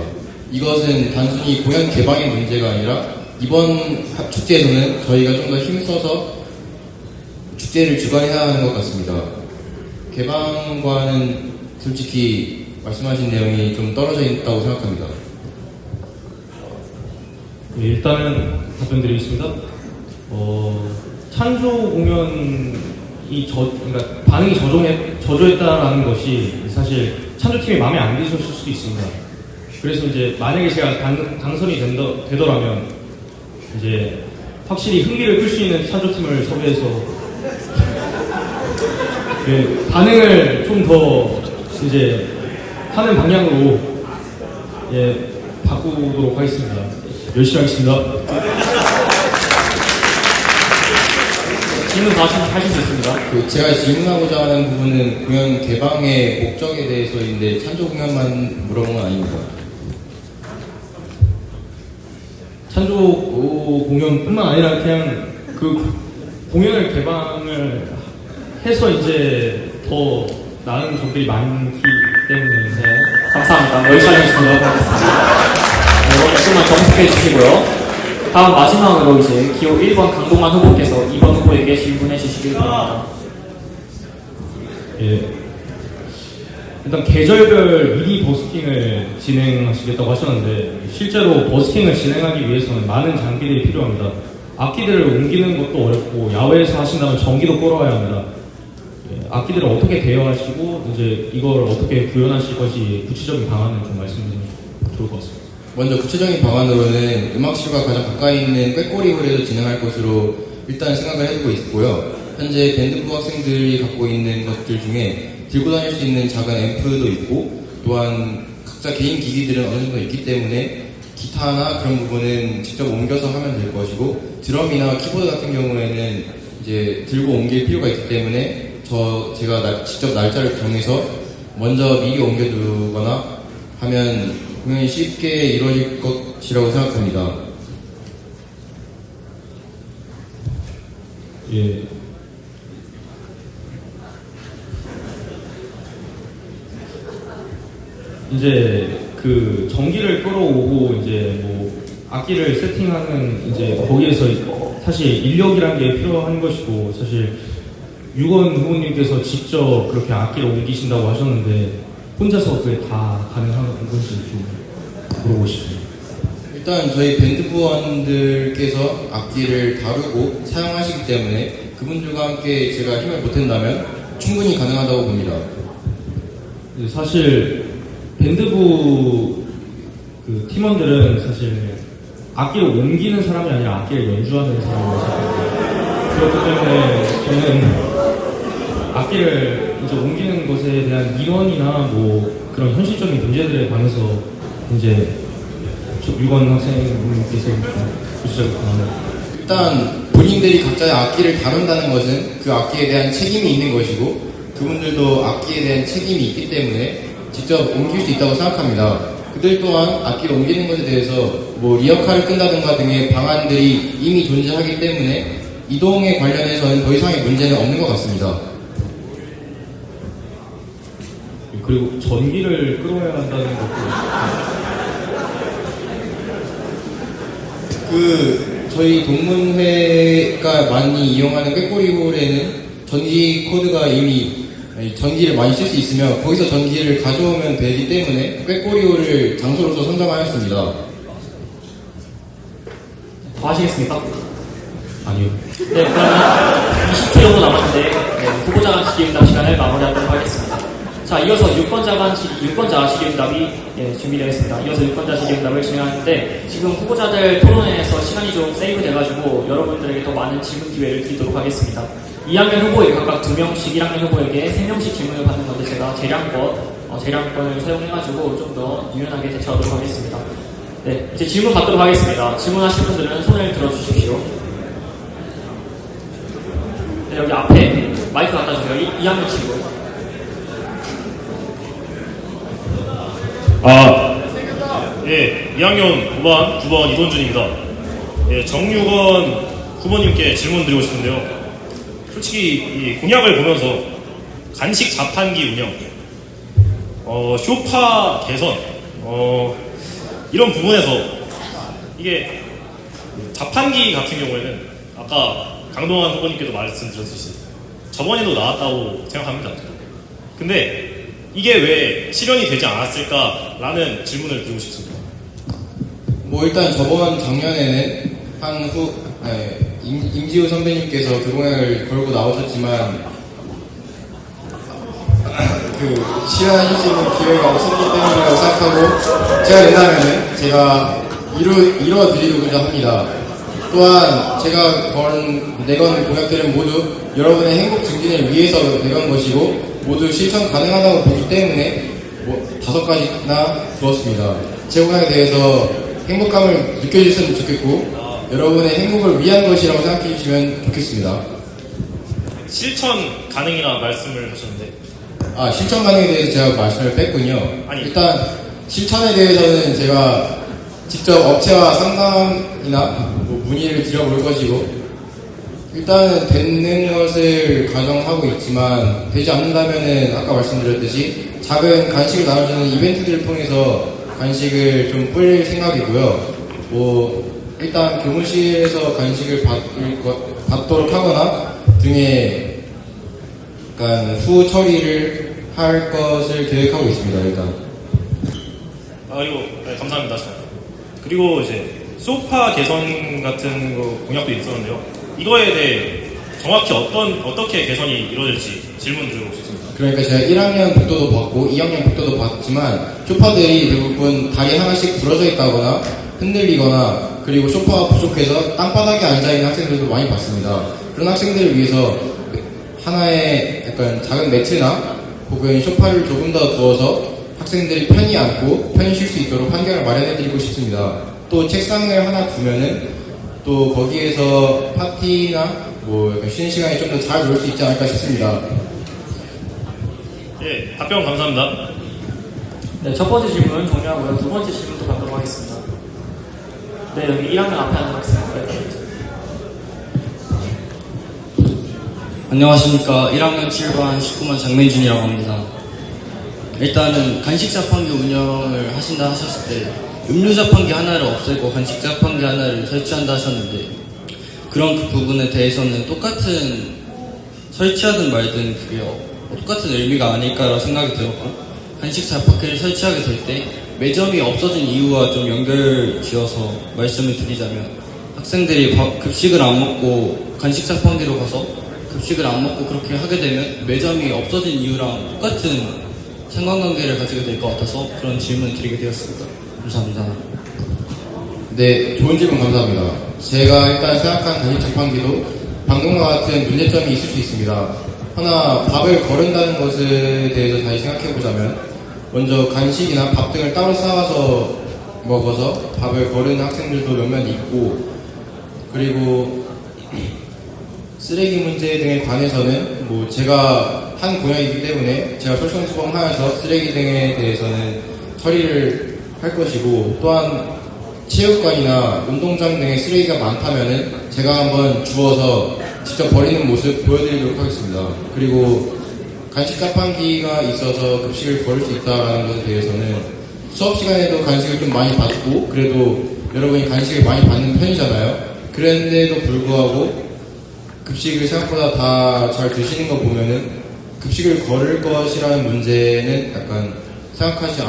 이것은 단순히 공연 개방의 문제가 아니라 이번 축제에서는 저희가 좀 더 힘써서 축제를 주관해야 하는 것 같습니다. 개방과는 솔직히 말씀하신 내용이 좀 떨어져 있다고 생각합니다. 네, 일단은 답변드리겠습니다. 찬조 공연이 그러니까 반응이 저조했다라는 것이 사실 찬조팀이 마음에 안 드셨을 수도 있습니다. 그래서 이제 만약에 제가 당선이 되더라면 이제 확실히 흥미를 끌 수 있는 찬조팀을 섭외해서 그 반응을 좀 더 이제 하는 방향으로 바꾸도록 하겠습니다. 열심히 하겠습니다. 질문 다 하실 수 있습니다. 제가 질문하고자 하는 부분은 공연 개방의 목적에 대해서인데 찬조 공연만 물어본 건 아닙니다. 찬조 공연뿐만 아니라 그냥 그 공연을 개방을 해서 이제 더 나은 점들이 많기 때문에 감사합니다. 열심히 하시도록 하겠습니다. 조금만 정숙해 주시고요. 다음 마지막으로 이제 기호 1번 강동환 후보께서 2번 후보에게 질문해 주시길 바랍니다. 예. 일단 계절별 미니 버스킹을 진행하시겠다고 하셨는데 실제로 버스킹을 진행하기 위해서는 많은 장비들이 필요합니다. 악기들을 옮기는 것도 어렵고 야외에서 하신다면 전기도 끌어와야 합니다. 예. 악기들을 어떻게 대여하시고 이제 이걸 어떻게 구현하실 것이 구체적인 방안을 좀 말씀해 주시면 좋을 것 같습니다. 먼저 구체적인 방안으로는 음악실과 가장 가까이 있는 꾀꼬리 홀에서 진행할 것으로 일단 생각을 해두고 있고요. 현재 밴드부 학생들이 갖고 있는 것들 중에 들고 다닐 수 있는 작은 앰프도 있고 또한 각자 개인 기기들은 어느 정도 있기 때문에 기타나 그런 부분은 직접 옮겨서 하면 될 것이고 드럼이나 키보드 같은 경우에는 이제 들고 옮길 필요가 있기 때문에 제가 직접 날짜를 정해서 먼저 미리 옮겨두거나 하면 공연이 쉽게 이루어질 것이라고 생각합니다. 예. 이제 그 전기를 끌어오고 이제 뭐 악기를 세팅하는 이제 거기에서 사실 인력이란 게 필요한 것이고 사실 유건 후보님께서 직접 그렇게 악기를 옮기신다고 하셨는데 혼자서 그게 다 가능한 건지 좀 물어보고 싶습니다. 일단 저희 밴드부원들께서 악기를 다루고 사용하시기 때문에 그분들과 함께 제가 힘을 보탠다면 충분히 가능하다고 봅니다. 사실 밴드부 그 팀원들은 사실 악기를 옮기는 사람이 아니라 악기를 연주하는 사람이라서 그렇기 때문에 저는 악기를 이제 옮기는 것에 대한 이론이나 뭐 그런 현실적인 문제들에 관해서 이제 유건 학생님께서 구체적으로 강합니다. 일단 본인들이 각자의 악기를 다룬다는 것은 그 악기에 대한 책임이 있는 것이고 그분들도 악기에 대한 책임이 있기 때문에 직접 옮길 수 있다고 생각합니다. 그들 또한 악기를 옮기는 것에 대해서 뭐 리어카를 끈다든가 등의 방안들이 이미 존재하기 때문에 이동에 관련해서는 더 이상의 문제는 없는 것 같습니다. 그리고 전기를 끌어야 한다는 것도 저희 동문회가 많이 이용하는 꾀꼬리홀에는 전기 코드가 이미 전기를 많이 쓸 수 있으며 거기서 전기를 가져오면 되기 때문에 꾀꼬리홀을 장소로서 선정하였습니다. 더 하시겠습니까? 아니요. 네, 그러면 20초 정도 남았는데 후보자가 질의응답 시간을 마무리하도록 하겠습니다. 자, 이어서 6번자 질의응답이 준비되어 있습니다. 이어서 6번자 질의응답을 진행하는데 지금 후보자들 토론회에서 시간이 좀 세이브 돼가지고 여러분들에게 더 많은 질문 기회를 드리도록 하겠습니다. 2학년 후보에 각각 2명씩, 1학년 후보에게 3명씩 질문을 받는 건데 제가 재량권을 사용해가지고 좀 더 유연하게 대처하도록 하겠습니다. 네, 이제 질문 받도록 하겠습니다. 질문하실 분들은 손을 들어주십시오. 네, 여기 앞에 마이크 갖다 주세요. 2학년 친구. 예, 2학년 5반 9번 이동준입니다. 예, 정유건 후보님께 질문 드리고 싶은데요. 솔직히 이 공약을 보면서 간식 자판기 운영, 쇼파 개선, 이런 부분에서 이게 자판기 같은 경우에는 아까 강동원 후보님께도 말씀드렸듯이 저번에도 나왔다고 생각합니다. 근데 이게 왜 실현이 되지 않았을까라는 질문을 드리고 싶습니다. 뭐 일단 저번 작년에는 임지우 선배님께서 그 공약을 걸고 나오셨지만 그 실현하실 수 있는 기회가 없었기 때문이라고 생각하고 제가 된다면은 제가 이뤄드리고자 합니다. 또한 제가 내건 공약들은 모두 여러분의 행복 증진을 위해서 내건 것이고 모두 실천 가능하다고 보기 때문에 5가지나 두었습니다. 제 공약에 대해서 행복감을 느껴주셨으면 좋겠고 여러분의 행복을 위한 것이라고 생각해 주시면 좋겠습니다. 실천 가능이라 말씀을 하셨는데 실천 가능에 대해서 제가 말씀을 뺐군요. 일단 실천에 대해서는 제가 직접 업체와 상담이나 문의를 드려볼 것이고 일단은 되는 것을 가정하고 있지만 되지 않는다면은 아까 말씀드렸듯이 작은 간식을 나눠주는 이벤트들을 통해서 간식을 좀 뿌릴 생각이고요. 일단 교무실에서 간식을 받도록 하거나 등의 약간 후 처리를 할 것을 계획하고 있습니다. 일단. 네, 감사합니다. 그리고 이제 소파 개선 같은 거 공약도 있었는데요. 이거에 대해 정확히 어떻게 개선이 이루어질지 질문 드리고 싶습니다. 그러니까 제가 1학년 복도도 봤고 2학년 복도도 봤지만 소파들이 대부분 다리 하나씩 부러져 있다거나 흔들리거나 그리고 소파가 부족해서 땅바닥에 앉아있는 학생들도 많이 봤습니다. 그런 학생들을 위해서 하나의 약간 작은 매트나 혹은 소파를 조금 더 두어서 학생들이 편히 앉고 편히 쉴 수 있도록 환경을 마련해드리고 싶습니다. 또 책상을 하나 두면은 또 거기에서 파티나 약간 쉬는 시간에 좀 더 잘 놀 수 있지 않을까 싶습니다. 예, 답변 감사합니다. 네, 첫 번째 질문 종료하고요. 두 번째 질문도 받도록 하겠습니다. 네, 여기 1학년 앞에 하는 학생. 안녕하십니까. 1학년 7반 19만 장민준이라고 합니다. 일단은 간식 자판기 운영을 하신다 하셨을 때 음료 자판기 하나를 없애고 간식 자판기 하나를 설치한다 하셨는데 그런 그 부분에 대해서는 똑같은 설치하든 말든 그게 똑같은 의미가 아닐까라고 생각이 들었고 간식 자판기를 설치하게 될 때 매점이 없어진 이유와 좀 연결지어서 말씀을 드리자면 학생들이 급식을 안 먹고 간식 자판기로 가서 급식을 안 먹고 그렇게 하게 되면 매점이 없어진 이유랑 똑같은 상관관계를 가지게 될 것 같아서 그런 질문을 드리게 되었습니다. 감사합니다. 네, 좋은 질문 감사합니다. 제가 일단 생각한 간식 자판기도 방금과 같은 문제점이 있을 수 있습니다. 하나, 밥을 거른다는 것에 대해서 다시 생각해보자면 먼저 간식이나 밥 등을 따로 싸와서 먹어서 밥을 거르는 학생들도 몇몇 있고 그리고 쓰레기 문제 등에 관해서는 제가 한 공약이기 때문에 제가 솔선수범하여서 쓰레기 등에 대해서는 처리를 할 것이고 또한 체육관이나 운동장 등의 쓰레기가 많다면은 제가 한번 주워서 직접 버리는 모습 보여드리도록 하겠습니다. 그리고 간식 자판기가 있어서 급식을 버릴 수 있다는 것에 대해서는 수업 시간에도 간식을 좀 많이 받고 그래도 여러분이 간식을 많이 받는 편이잖아요. 그런데도 불구하고 급식을 생각보다 다 잘 드시는 거 보면은 급식을 거를 것이라는 문제는 약간 생각하지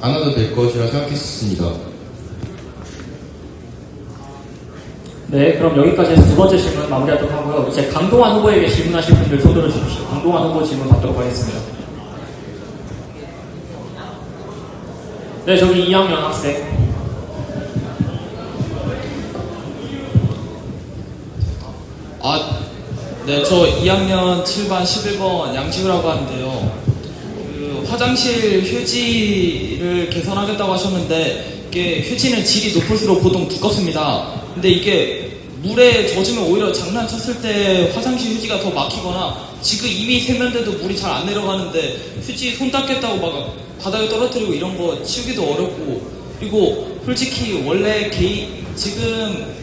않아도 될 것이라 생각했습니다. 네, 그럼 여기까지 해서 두 번째 질문 마무리하도록 하고요. 이제 강동환 후보에게 질문하실 분들 손 들어주십시오. 강동환 후보 질문 받도록 하겠습니다. 네, 저기 2학년 학생. 네, 저 2학년 7반 11번 양지우라고 하는데요. 그 화장실 휴지를 개선하겠다고 하셨는데 이게 휴지는 질이 높을수록 보통 두껍습니다. 근데 이게 물에 젖으면 오히려 장난쳤을 때 화장실 휴지가 더 막히거나 지금 이미 세면대도 물이 잘 안 내려가는데 휴지 손 닦겠다고 막 바닥에 떨어뜨리고 이런 거 치우기도 어렵고, 그리고 솔직히 원래 지금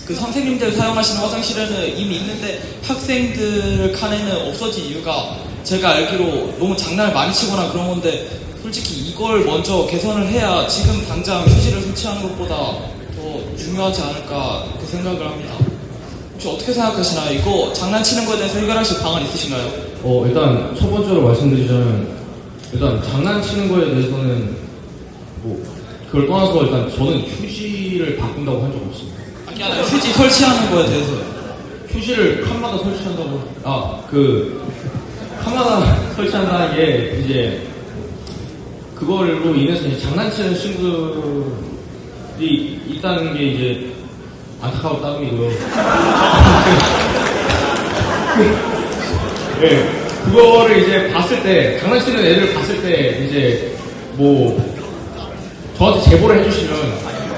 그 선생님들 사용하시는 화장실에는 이미 있는데 학생들 칸에는 없어진 이유가 제가 알기로 너무 장난을 많이 치거나 그런 건데, 솔직히 이걸 먼저 개선을 해야 지금 당장 휴지를 설치하는 것보다 더 중요하지 않을까 그 생각을 합니다. 혹시 어떻게 생각하시나요? 이거 장난치는 거에 대해서 해결하실 방안 있으신가요? 일단 첫 번째로 말씀드리자면, 일단 장난치는 거에 대해서는 뭐 그걸 떠나서 일단 저는 휴지를 바꾼다고 한 적 없습니다. 아니, 휴지 설치하는 거에 대해서요. 휴지를 칸마다 설치한다고. 칸마다 설치한다는 게 이제 그걸로 인해서 이제 장난치는 친구들이 있다는 게 이제 안타까운 따름이고요. 네, 그거를 이제 봤을 때, 장난치는 애들을 봤을 때 이제 뭐 저한테 제보를 해주시면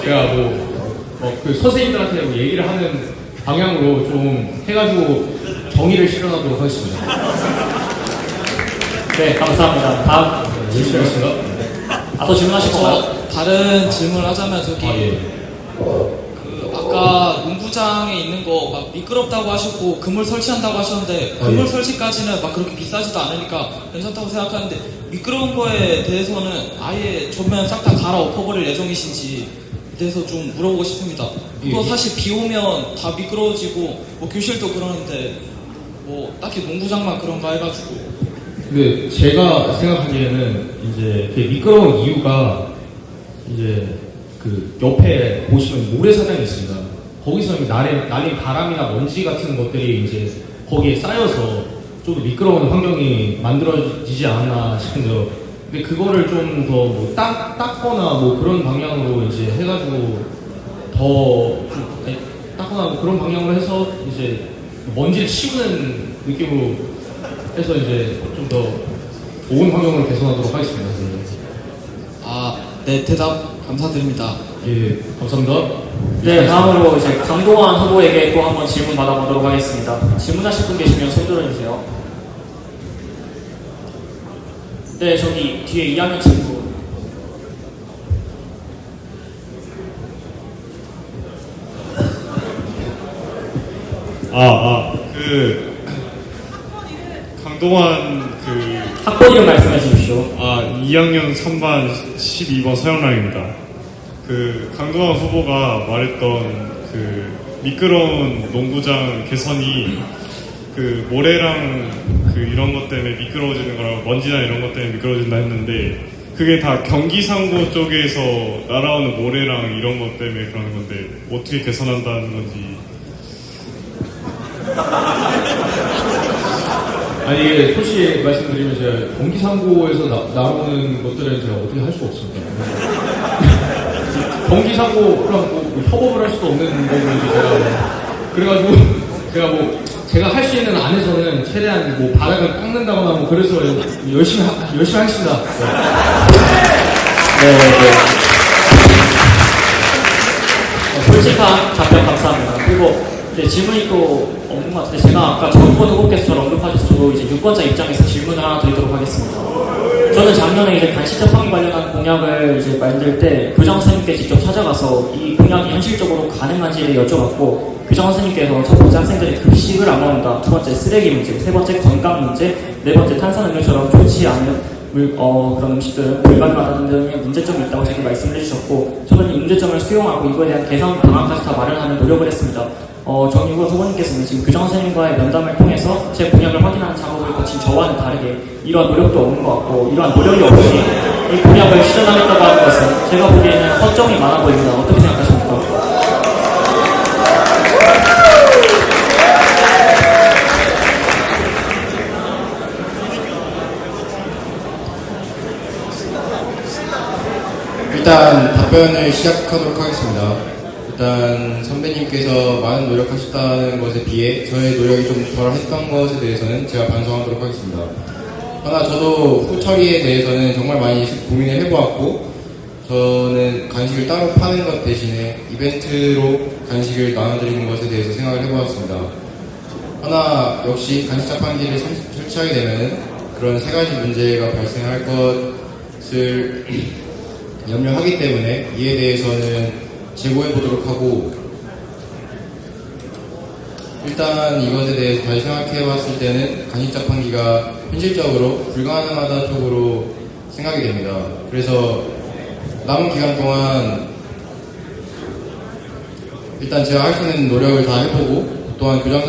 제가 그 선생님들한테 뭐 얘기를 하는 방향으로 좀 해가지고 정의를 실현하도록 하겠습니다. 네, 감사합니다. 다음 열심히 하겠습니다. 또 질문하실 건가요? 다른 질문을 하자면 저기 아까 농구장에 있는 거 막 미끄럽다고 하셨고 그물 설치한다고 하셨는데 그물 설치까지는 막 그렇게 비싸지도 않으니까 괜찮다고 생각하는데 미끄러운 거에 대해서는 아예 전면 싹 다 갈아엎어버릴 예정이신지 대해서 좀 물어보고 싶습니다. 이거 사실 비 오면 다 미끄러워지고 뭐 교실도 그러는데 뭐 딱히 농구장만 그런가 해가지고. 근데 제가 생각하기에는 이제 그 미끄러운 이유가 이제 그 옆에 보시면 모래사장이 있습니다. 거기서 날린 바람이나 먼지 같은 것들이 이제 거기에 쌓여서 좀 더 미끄러운 환경이 만들어지지 않았나 싶은데요. 근데 그거를 좀 더 뭐 닦거나 뭐 그런 방향으로 이제 해가지고 더 좀 닦거나 뭐 그런 방향으로 해서 이제 먼지를 치우는 느낌으로 해서 이제 좀 더 좋은 환경으로 개선하도록 하겠습니다. 네, 대답 감사드립니다. 예, 감사합니다. 네, 다음으로 이제 강동원 후보에게 또 한번 질문 받아보도록 하겠습니다. 질문하실 분 계시면 손 들어주세요. 네, 저기 뒤에 2학년 친구. 강동원 학번 이름 말씀해 주십시오. 2학년 3반 12번 서영랑입니다. 강동원 후보가 말했던 미끄러운 농구장 개선이 모래랑 이런 것 때문에 미끄러워지는 거랑 먼지나 이런 것 때문에 미끄러워진다 했는데 그게 다 경기상고 쪽에서 날아오는 모래랑 이런 것 때문에 그러는 건데 어떻게 개선한다는 건지. 아니 이게 솔직히 말씀드리면 제가 경기상고에서 나오는 것들은 제가 어떻게 할 수가 없습니다. 경기상고랑 뭐 협업을 할 수도 없는 거고 그래가지고 제가 할 수 있는 안에서는 최대한 뭐 바닥을 깎는다거나 뭐 그래서 열심히 하겠습니다. 네. 솔직한 답변 감사합니다. 그리고 질문이 또 없는 것 같은데 제가 아까 정권 후보께서 저를 언급하셔서 저도 이제 유권자 입장에서 질문을 하나 드리도록 하겠습니다. 저는 작년에 이제 간식 자판기 관련한 공약을 이제 만들 때 교장 선생님께 직접 찾아가서 이 공약이 현실적으로 가능한지를 여쭤봤고 교장 선생님께서 첫 번째 학생들이 급식을 안 먹는다, 두 번째 쓰레기 문제, 세 번째 건강 문제, 네 번째 탄산음료처럼 좋지 않은 그런 음식들은 불가능하다는 등의 문제점이 있다고 제게 말씀을 해주셨고 저는 이 문제점을 수용하고 이거에 대한 개선 방안까지 다 마련하는 노력을 했습니다. 정유권 후보님께서는 지금 교장 선생님과의 면담을 통해서 제 공약을 확인하는 작업을 거친 저와는 다르게 이러한 노력도 없는 것 같고 이러한 노력이 없이 이 공약을 실현하겠다고 하는 것은 제가 보기에는 허점이 많아 보입니다. 어떻게 생각하십니까? 일단 답변을 시작하도록 하겠습니다. 일단 선배님께서 많은 노력하셨다는 것에 비해 저의 노력이 좀 덜했던 것에 대해서는 제가 반성하도록 하겠습니다. 하나 저도 후 처리에 대해서는 정말 많이 고민을 해보았고, 저는 간식을 따로 파는 것 대신에 이벤트로 간식을 나눠드리는 것에 대해서 생각을 해보았습니다. 하나 역시 간식 자판기를 설치하게 되면 그런 세 가지 문제가 발생할 것을 염려하기 때문에 이에 대해서는 재고해 보도록 하고, 일단 이것에 대해서 다시 생각해 봤을 때는 간식 자판기가 현실적으로 불가능하다 쪽으로 생각이 됩니다. 그래서 남은 기간 동안 일단 제가 할 수 있는 노력을 다 해보고, 또한 교장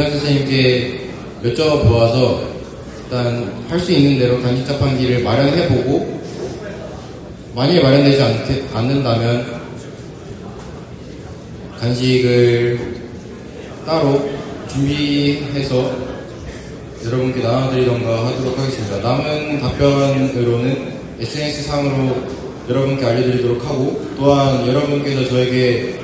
선생님께 여쭤보아서 일단 할 수 있는 대로 간식 자판기를 마련해보고, 만일 마련되지 않는다면 간식을 따로 준비해서 여러분께 나눠드리던가 하도록 하겠습니다. 남은 답변으로는 SNS상으로 여러분께 알려드리도록 하고, 또한 여러분께서 저에게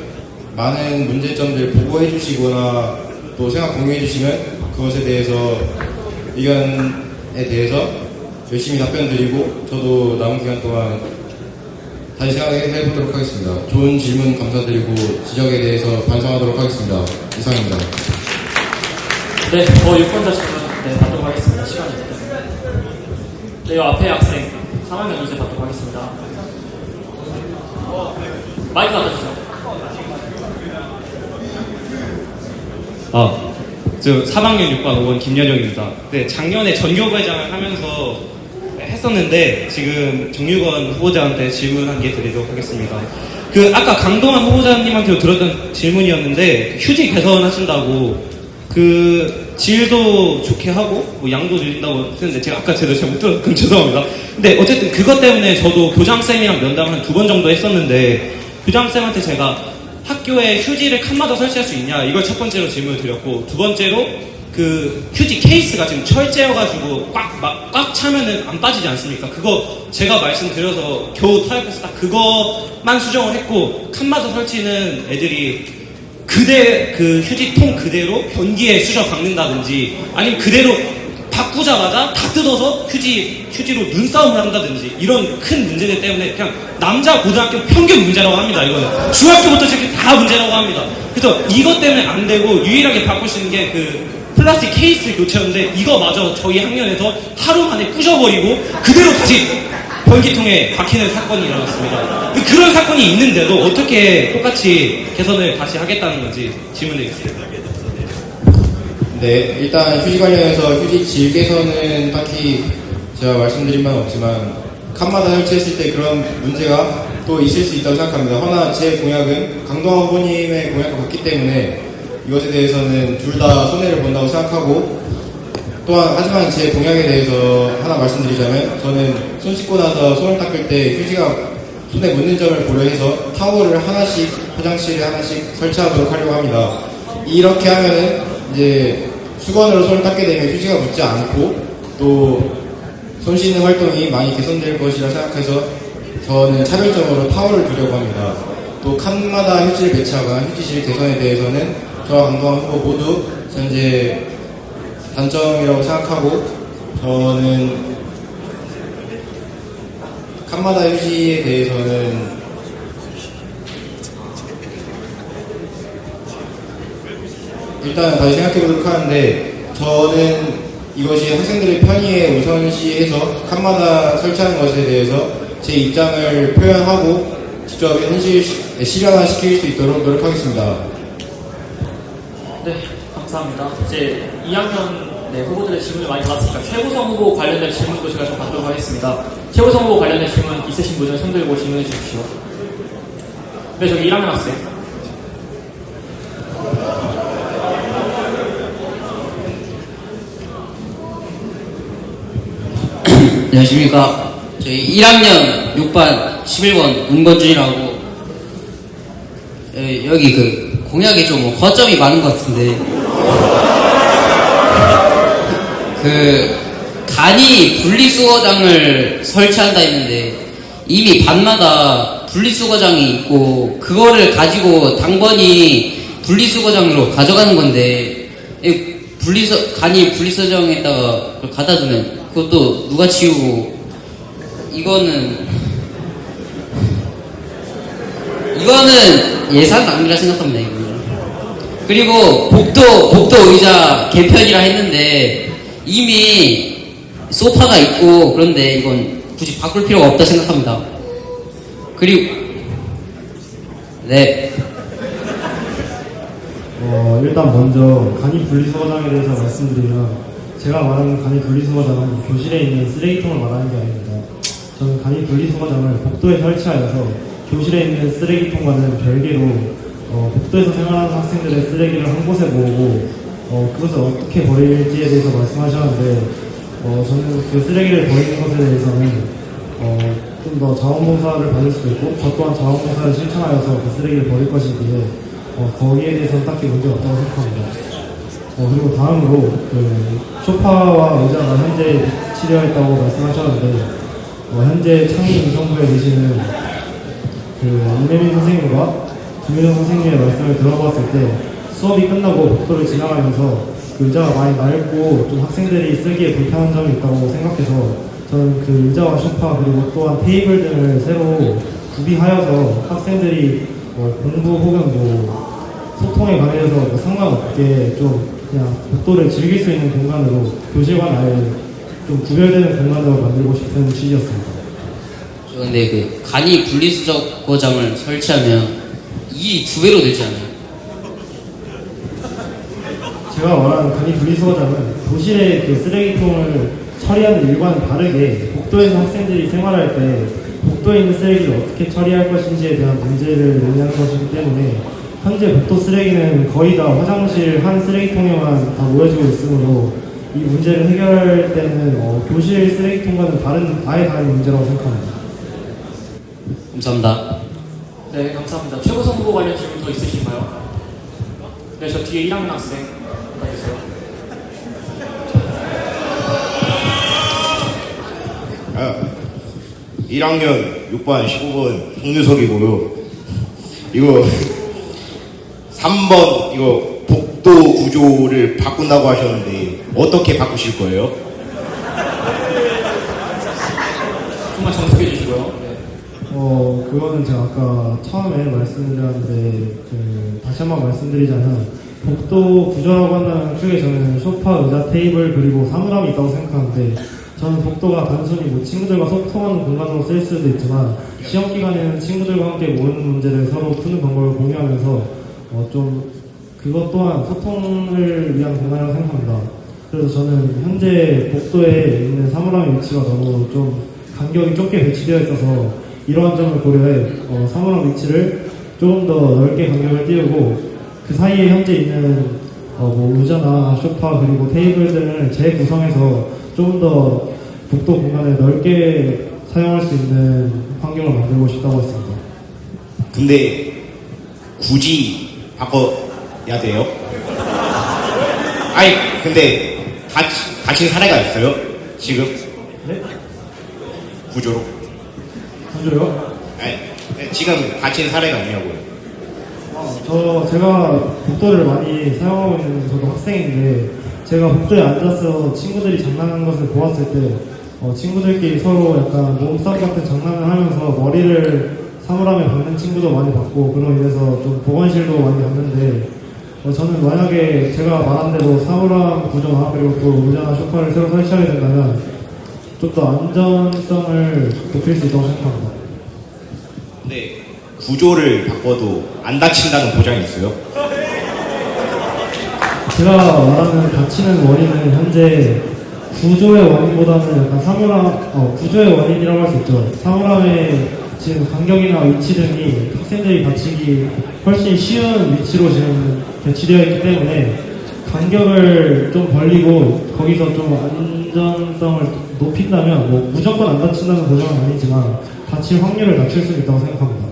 많은 문제점들 보고해 주시거나 또 생각 공유해 주시면 그것에 대해서 의견에 대해서 열심히 답변 드리고, 저도 남은 기간 동안 다시 생각해 보도록 하겠습니다. 좋은 질문 감사드리고 지적에 대해서 반성하도록 하겠습니다. 이상입니다. 네, 유권자 질문 받도록 하겠습니다. 시간이 있기 때문에. 네, 앞에 학생 3학년 이제 받도록 하겠습니다. 마이크 받아주세요. 저 3학년 6반 5번 김연영입니다. 네, 작년에 전교부회장을 하면서 했었는데 지금 정유건 후보자한테 질문 한 개 드리도록 하겠습니다. 아까 강동원 후보자님한테 들었던 질문이었는데, 휴지 개선하신다고 질도 좋게 하고 뭐 양도 늘린다고 했는데 제가 아까 제대로 잘 못 들었어요. 그럼 죄송합니다. 근데 어쨌든 그것 때문에 저도 교장쌤이랑 면담을 한 2번 정도 했었는데, 교장쌤한테 제가 학교에 휴지를 칸마다 설치할 수 있냐, 이걸 첫 번째로 질문을 드렸고, 두 번째로 휴지 케이스가 지금 철제여가지고 꽉 차면은 안 빠지지 않습니까? 그거 제가 말씀드려서 겨우 타협해서 딱 그것만 수정을 했고, 칸마다 설치는 애들이 휴지통 그대로 변기에 쑤셔 박는다든지, 아니면 그대로 바꾸자마자 다 뜯어서 휴지로 눈싸움을 한다든지, 이런 큰 문제들 때문에 그냥 남자 고등학교 평균 문제라고 합니다. 이거는 중학교부터 시작해 다 문제라고 합니다. 그래서 이것 때문에 안 되고 유일하게 바꿀 수 있는 게 플라스틱 케이스 교체였는데, 이거마저 저희 학년에서 하루 만에 부셔버리고 그대로 다시 변기통에 박히는 사건이 일어났습니다. 그런 사건이 있는데도 어떻게 똑같이 개선을 다시 하겠다는 건지 질문드리겠습니다. 네, 일단 휴지 관련해서 휴지 질 개선은 딱히 제가 말씀드린 바는 없지만, 칸마다 설치했을 때 그런 문제가 또 있을 수 있다고 생각합니다. 허나 제 공약은 강동원 후보님의 공약과 같기 때문에 이것에 대해서는 둘 다 손해를 본다고 생각하고, 또한 하지만 제 공약에 대해서 하나 말씀드리자면, 저는 손 씻고 나서 손을 닦을 때 휴지가 손에 묻는 점을 고려해서 타월을 하나씩 화장실에 하나씩 설치하도록 하려고 합니다. 이렇게 하면은 이제 수건으로 손을 닦게 되면 휴지가 묻지 않고 또 손 씻는 활동이 많이 개선될 것이라 생각해서 저는 차별적으로 타월을 두려고 합니다. 또 칸마다 휴지를 배치하거나 휴지실 개선에 대해서는 저와 강동원 후보 모두 현재 단점이라고 생각하고, 저는 칸마다 휴지에 대해서는 일단 다시 생각해보도록 하는데, 저는 이것이 학생들의 편의에 우선시해서 칸마다 설치하는 것에 대해서 제 입장을 표현하고 직접 실현화시킬 수 있도록 노력하겠습니다. 네, 감사합니다. 이제 2학년 후보들의 질문을 많이 받았으니까 최고성 후보 관련된 질문도 제가 좀 받도록 하겠습니다. 최고성 후보 관련된 질문 있으신 분은 손 들고 질문해 주십시오. 네, 저기 1학년 학생. 안녕하십니까. 저희 1학년 6반 11번 은건준이라고, 여기 공약이 좀 허점이 많은 것 같은데, 간이 분리수거장을 설치한다 했는데, 이미 반마다 분리수거장이 있고 그거를 가지고 당번이 분리수거장으로 가져가는 건데 간이 분리수거장에다가 그걸 갖다 두면 그것도 누가 치우고 이거는 예산 낭비라 생각합니다. 이거는. 그리고 복도 의자 개편이라 했는데 이미 소파가 있고 그런데 이건 굳이 바꿀 필요가 없다 생각합니다. 그리고 네. 일단 먼저 간이 분리수거장에 대해서 말씀드리면 제가 말하는 간이 분리수거장은 교실에 있는 쓰레기통을 말하는 게 아닙니다. 저는 간이 분리수거장을 복도에 설치하여서 교실에 있는 쓰레기통과는 별개로 복도에서 생활하는 학생들의 쓰레기를 한 곳에 모으고 그것을 어떻게 버릴지에 대해서 말씀하셨는데 저는 그 쓰레기를 버리는 것에 대해서는 좀 더 자원봉사를 받을 수도 있고 저 또한 자원봉사를 실천하여서 그 쓰레기를 버릴 것이기에 거기에 대해서는 딱히 문제가 없다고 생각합니다. 그리고 다음으로 그 소파와 의자가 현재 치료가 있다고 말씀하셨는데 현재 창의인성부에 계시는 그 이매민 선생님과 김윤영 선생님의 말씀을 들어봤을 때 수업이 끝나고 복도를 지나가면서 그 의자가 많이 낡고 좀 학생들이 쓰기에 불편한 점이 있다고 생각해서 저는 그 의자와 소파 그리고 또한 테이블 등을 새로 구비하여서 학생들이 공부 혹은 소통에 관해서 상관없게 좀 그냥 복도를 즐길 수 있는 공간으로 교실과 아예 좀 구별되는 공간으로 만들고 싶은 취지였습니다. 근데 그 간이 분리수거장을 설치하면 일이 2배로 되지 않아요? 제가 말하는 간이 분리수거장은 도시의 그 쓰레기통을 처리하는 일과는 다르게 복도에서 학생들이 생활할 때 복도에 있는 쓰레기를 어떻게 처리할 것인지에 대한 문제를 논의하는 것이기 때문에 현재 복도 쓰레기는 거의 다 화장실 한 쓰레기통에만 다 모여지고 있으므로 이 문제를 해결할 때는 교실 쓰레기통과는 아예 다른 문제라고 생각합니다. 감사합니다. 네, 감사합니다. 최고선 후보 관련 질문 더 있으신가요? 네, 저 뒤에 1학년 학생 가주세요. 1학년 6반 15번 송유석이고요. 이거 3번 이거 복도 구조를 바꾼다고 하셨는데 어떻게 바꾸실 거예요? 정말 정숙해 주시고요. 네. 그거는 제가 아까 처음에 말씀드렸는데 다시 한번 말씀드리자면 복도 구조라고 한다면 크게 저는 소파, 의자, 테이블 그리고 사물함이 있다고 생각하는데 저는 복도가 단순히 친구들과 소통하는 공간으로 쓰일 수도 있지만 시험 기간에는 친구들과 함께 모르는 문제를 서로 푸는 방법을 공유하면서 좀 그것 또한 소통을 위한 공간이라고 생각합니다. 그래서 저는 현재 복도에 있는 사물함의 위치가 너무 좀 간격이 좁게 배치되어 있어서 이러한 점을 고려해 사물함 위치를 조금 더 넓게 간격을 띄우고 그 사이에 현재 있는 의자나 소파 그리고 테이블 등을 재구성해서 조금 더 복도 공간을 넓게 사용할 수 있는 환경을 만들고 싶다고 했습니다. 근데 굳이 바꿔야 돼요? 아니 근데 다친 사례가 있어요? 지금? 네? 구조로? 구조요? 아니 지금 다친 사례가 있냐고요? 제가 복도를 많이 사용하고 있는 저도 학생인데 제가 복도에 앉아서 친구들이 장난하는 것을 보았을 때 친구들끼리 서로 약간 몸싸움 같은 장난을 하면서 머리를 사물함에 박는 친구도 많이 봤고 그로 인해서 좀 보건실도 많이 갔는데 저는 만약에 제가 말한 대로 사물함 구조나 그리고 또 의자나 소파를 새로 설치하게 된다면 좀 더 안전성을 높일 수 있다고 생각합니다. 근데 구조를 바꿔도 안 다친다는 보장이 있어요? 제가 말하는 다치는 원인은 현재 구조의 원인보다는 약간 구조의 원인이라고 할 수 있죠. 사물함의 지금 간격이나 위치 등이 학생들이 다치기 훨씬 쉬운 위치로 지금 배치되어 있기 때문에 간격을 좀 벌리고 거기서 좀 안전성을 높인다면 무조건 안 다친다는 보장은 아니지만 다칠 확률을 낮출 수 있다고 생각합니다.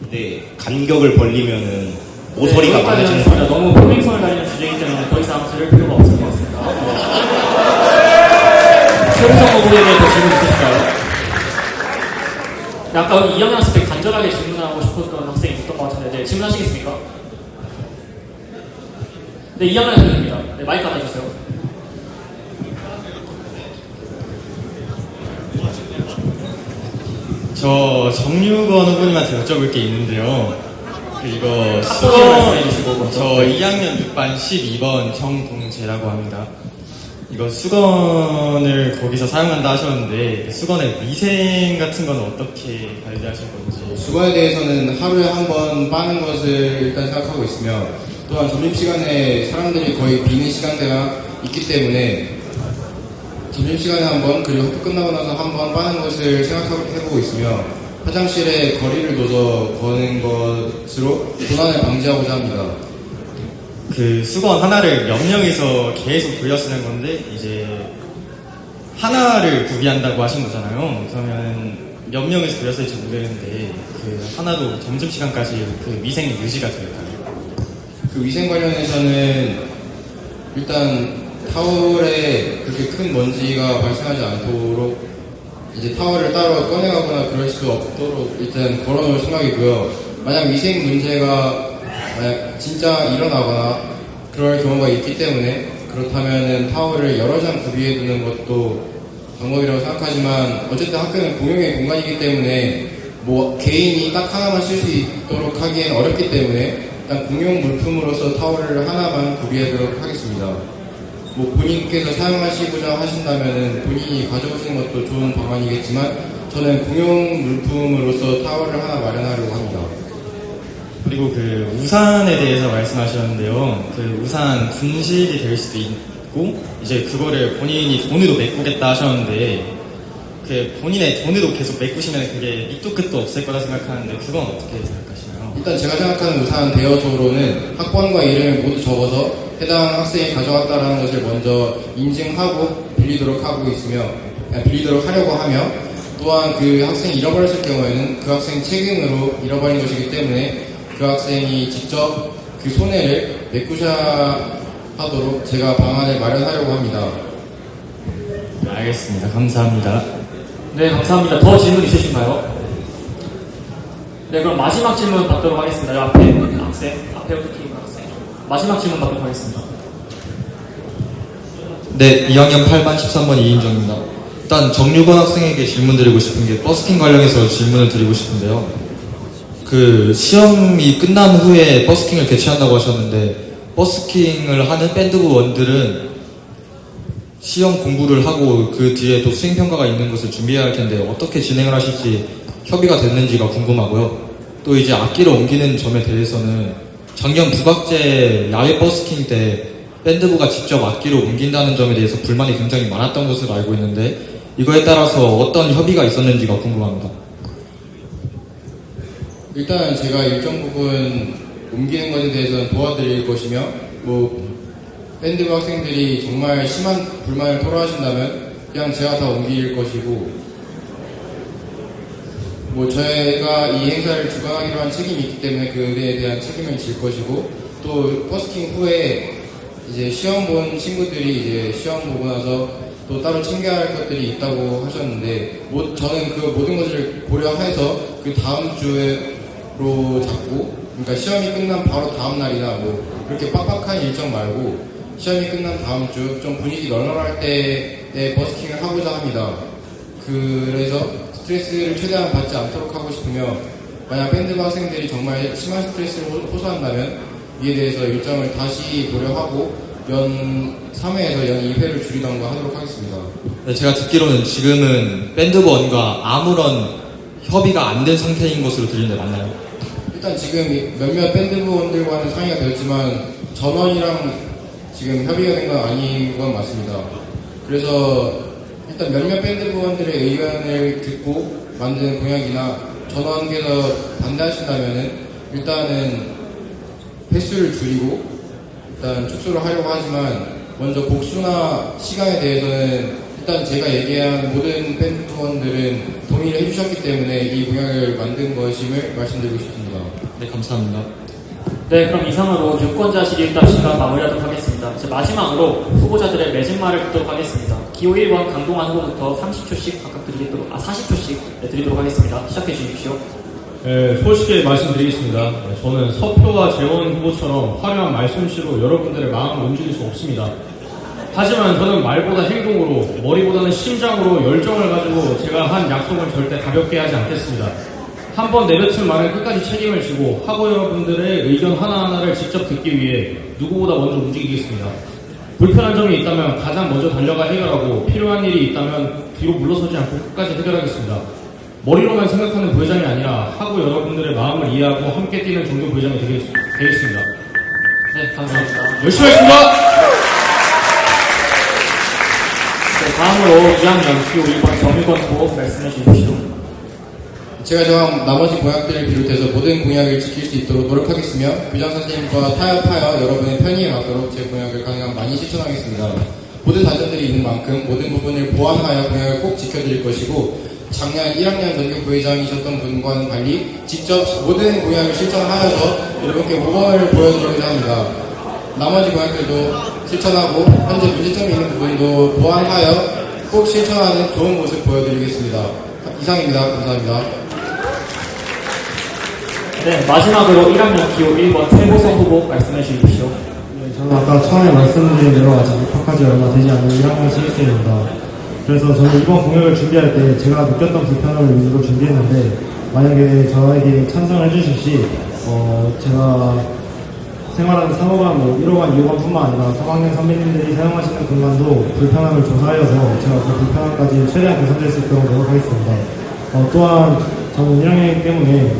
근데 간격을 벌리면은 모서리가 네, 많아지는 거예요. 너무 포밍성을 가지는 주제이기 때문에 더 이상 들을 필요가 없을 것 같습니다. 최우성 후보에게 더 질문 있으실까요? 네, 아까 여기 2학년 학생 때 간절하게 질문하고 싶었던 학생이 있었던 것 같은데, 네, 질문하시겠습니까? 네, 2학년 학생입니다. 네, 마이크 하나 주세요. 저 정유건 후보님한테 여쭤볼 게 있는데요. 이거 학번을 말씀해 주시고 먼저. 저 2학년 6반 12번 정동재라고 합니다. 이거 수건을 거기서 사용한다 하셨는데 수건의 위생 같은 건 어떻게 관리하실 건지. 수거에 대해서는 하루에 한 번 빠는 것을 일단 생각하고 있으며, 또한 점심시간에 사람들이 거의 비는 시간대가 있기 때문에 점심시간에 한 번, 그리고 학교 끝나고 나서 한 번 빠는 것을 생각해보고 있으며, 화장실에 거리를 둬서 거는 것으로 도난을 방지하고자 합니다. 그 수건 하나를 몇 명이서 계속 돌려 쓰는 건데 이제 하나를 구비한다고 하신 거잖아요. 그러면 몇 명이서 돌려 쓸지 모르겠는데 그 하나도 점심시간까지 그 위생이 유지가 될까요? 그 위생 관련해서는 일단 타월에 그렇게 큰 먼지가 발생하지 않도록 이제 타월을 따로 꺼내가거나 그럴 수 없도록 일단 걸어놓을 생각이고요. 만약 위생 문제가 만약 진짜 일어나거나 그럴 경우가 있기 때문에 그렇다면은 타월을 여러 장 구비해 두는 것도 방법이라고 생각하지만, 어쨌든 학교는 공용의 공간이기 때문에 뭐 개인이 딱 하나만 쓸 수 있도록 하기엔 어렵기 때문에 일단 공용 물품으로서 타월을 하나만 구비하도록 하겠습니다. 뭐 본인께서 사용하시고자 하신다면은 본인이 가져오시는 것도 좋은 방안이겠지만, 저는 공용 물품으로서 타월을 하나 마련하려고 합니다. 그리고 그 우산에 대해서 말씀하셨는데요. 그 우산 분실이 될 수도 있고 이제 그거를 본인이 돈으로 메꾸겠다 하셨는데, 그 본인의 돈으로 계속 메꾸시면 그게 밑도 끝도 없을 거라 생각하는데 그건 어떻게 생각하시나요? 일단 제가 생각하는 우산 대여소로는 학번과 이름을 모두 적어서 해당 학생이 가져왔다라는 것을 먼저 인증하고 빌리도록 하려고 하며, 또한 그 학생이 잃어버렸을 경우에는 그 학생 책임으로 잃어버린 것이기 때문에 그 학생이 직접 그 손해를 메꾸셔야 하도록 제가 방안을 마련하려고 합니다. 네, 알겠습니다. 감사합니다. 네, 감사합니다. 더 질문 있으신가요? 네, 그럼 마지막 질문 받도록 하겠습니다. 이 앞에 학생, 앞에 어떻게 있는 학생. 마지막 질문 받도록 하겠습니다. 네, 2학년 8반 13번 이인정입니다. 일단 정유건 학생에게 질문 드리고 싶은 게 버스킹 관련해서 질문을 드리고 싶은데요. 그 시험이 끝난 후에 버스킹을 개최한다고 하셨는데, 버스킹을 하는 밴드부원들은 시험 공부를 하고 그 뒤에 또 수행평가가 있는 것을 준비해야 할 텐데 어떻게 진행을 하실지 협의가 됐는지가 궁금하고요. 또 이제 악기를 옮기는 점에 대해서는 작년 부각제 야외 버스킹 때 밴드부가 직접 악기를 옮긴다는 점에 대해서 불만이 굉장히 많았던 것으로 알고 있는데, 이거에 따라서 어떤 협의가 있었는지가 궁금합니다. 일단 제가 일정 부분 옮기는 것에 대해서는 도와드릴 것이며, 뭐 밴드부 학생들이 정말 심한 불만을 토로하신다면 그냥 제가 다 옮길 것이고, 뭐 저희가 이 행사를 주관하기로 한 책임이 있기 때문에 그에 대한 책임을 질 것이고, 또 버스킹 후에 이제 시험 본 친구들이 이제 시험 보고 나서 또 따로 챙겨야 할 것들이 있다고 하셨는데, 저는 그 모든 것을 고려해서 그 다음 주로 잡고, 그러니까 시험이 끝난 바로 다음 날이나 뭐 그렇게 빡빡한 일정 말고 시험이 끝난 다음 주 좀 분위기 널널할 때에 버스킹을 하고자 합니다. 그래서 스트레스를 최대한 받지 않도록 하고 싶으며, 만약 밴드부 학생들이 정말 심한 스트레스를 호소한다면 이에 대해서 일정을 다시 고려하고 연 3회에서 연 2회를 줄이던가 하도록 하겠습니다. 네, 제가 듣기로는 지금은 밴드부원과 아무런 협의가 안 된 상태인 것으로 들리는데 맞나요? 일단 지금 몇몇 밴드부원들과는 상의가 되었지만 전원이랑 지금 협의가 된 건 아닌 건 맞습니다. 그래서 일단 몇몇 밴드부원들의 의견을 듣고 만든 공약이나 전원께서 반대하신다면은 일단은 횟수를 줄이고 일단 축소를 하려고 하지만, 먼저 복수나 시간에 대해서는 일단 제가 얘기한 모든 밴드부원들은 동의를 해주셨기 때문에 이 공약을 만든 것임을 말씀드리고 싶습니다. 네, 감사합니다. 네, 그럼 이상으로 유권자 질의응답 시간 마무리하도록 하겠습니다. 이제 마지막으로 후보자들의 맺은말을 듣도록 하겠습니다. 기호 1번 강동원 후보부터 30초씩 각각 드리도록, 40초씩 드리도록 하겠습니다. 시작해 주십시오. 네, 솔직히 말씀드리겠습니다. 저는 서표와 재원 후보처럼 화려한 말솜씨로 여러분들의 마음을 움직일 수 없습니다. 하지만 저는 말보다 행동으로, 머리보다는 심장으로 열정을 가지고 제가 한 약속을 절대 가볍게 하지 않겠습니다. 한 번 내뱉은 말은 끝까지 책임을 지고 학우 여러분들의 의견 하나하나를 직접 듣기 위해 누구보다 먼저 움직이겠습니다. 불편한 점이 있다면 가장 먼저 달려가 해결하고 필요한 일이 있다면 뒤로 물러서지 않고 끝까지 해결하겠습니다. 머리로만 생각하는 부회장이 아니라 학우 여러분들의 마음을 이해하고 함께 뛰는 정교 부회장이 되겠습니다. 네, 감사합니다. 열심히 하겠습니다. 네, 다음으로 2학년 기호 1번 정유건 후보 말씀해 주십시오. 제가 정한 나머지 공약들을 비롯해서 모든 공약을 지킬 수 있도록 노력하겠으며 교장 선생님과 타협하여 여러분의 편의에 맞도록 제 공약을 가능한 많이 실천하겠습니다. 모든 단점들이 있는 만큼 모든 부분을 보완하여 공약을 꼭 지켜드릴 것이고 작년 1학년 전교 부회장이셨던 분과는 달리 직접 모든 공약을 실천하여서 여러분께 모범을 보여드리고자 합니다. 나머지 공약들도 실천하고 현재 문제점이 있는 부분도 보완하여 꼭 실천하는 좋은 모습 보여드리겠습니다. 이상입니다. 감사합니다. 네, 마지막으로 1학년 기호 1번 최보성 후보 말씀해 주십시오. 네, 저는 아까 처음에 말씀드린 대로 아직 입학하지 얼마 되지 않은 1학년 신입생입니다. 그래서 저는 이번 공약을 준비할 때 제가 느꼈던 불편함을 위주로 준비했는데 만약에 저에게 찬성을 해주실 시 제가 생활하는 3호관, 1호관, 2호관 뿐만 아니라 3학년 선배님들이 사용하시는 공간도 불편함을 조사하여서 제가 그 불편함까지 최대한 개선될 수 있도록 노력하겠습니다. 또한 저는 1학년이기 때문에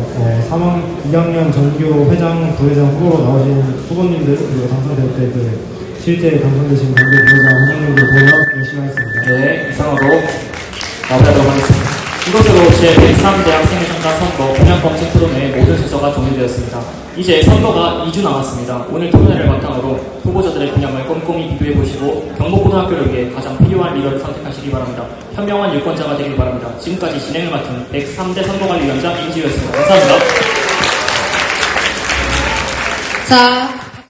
2학년 전교 회장, 부회장 후보로 나오신 후보님들 그리고 당선될 때 실제 당선되신 전교 부회장 후보님들 보러 열심히 하겠습니다. 네, 이상으로 마무리하도록 하겠습니다. 이것으로 제103대 학생회장단 선거 공약검증 토론의 모든 순서가 종료되었습니다. 이제 선거가 2주 남았습니다. 오늘 토론회를 바탕으로 후보자들의 분양을 꼼꼼히 비교해보시고 경북고등학교를 위해 가장 필요한 리더를 선택하시기 바랍니다. 현명한 유권자가 되길 바랍니다. 지금까지 진행을 맡은 103대 선거관리위원장 임지우였습니다. 감사합니다. 자,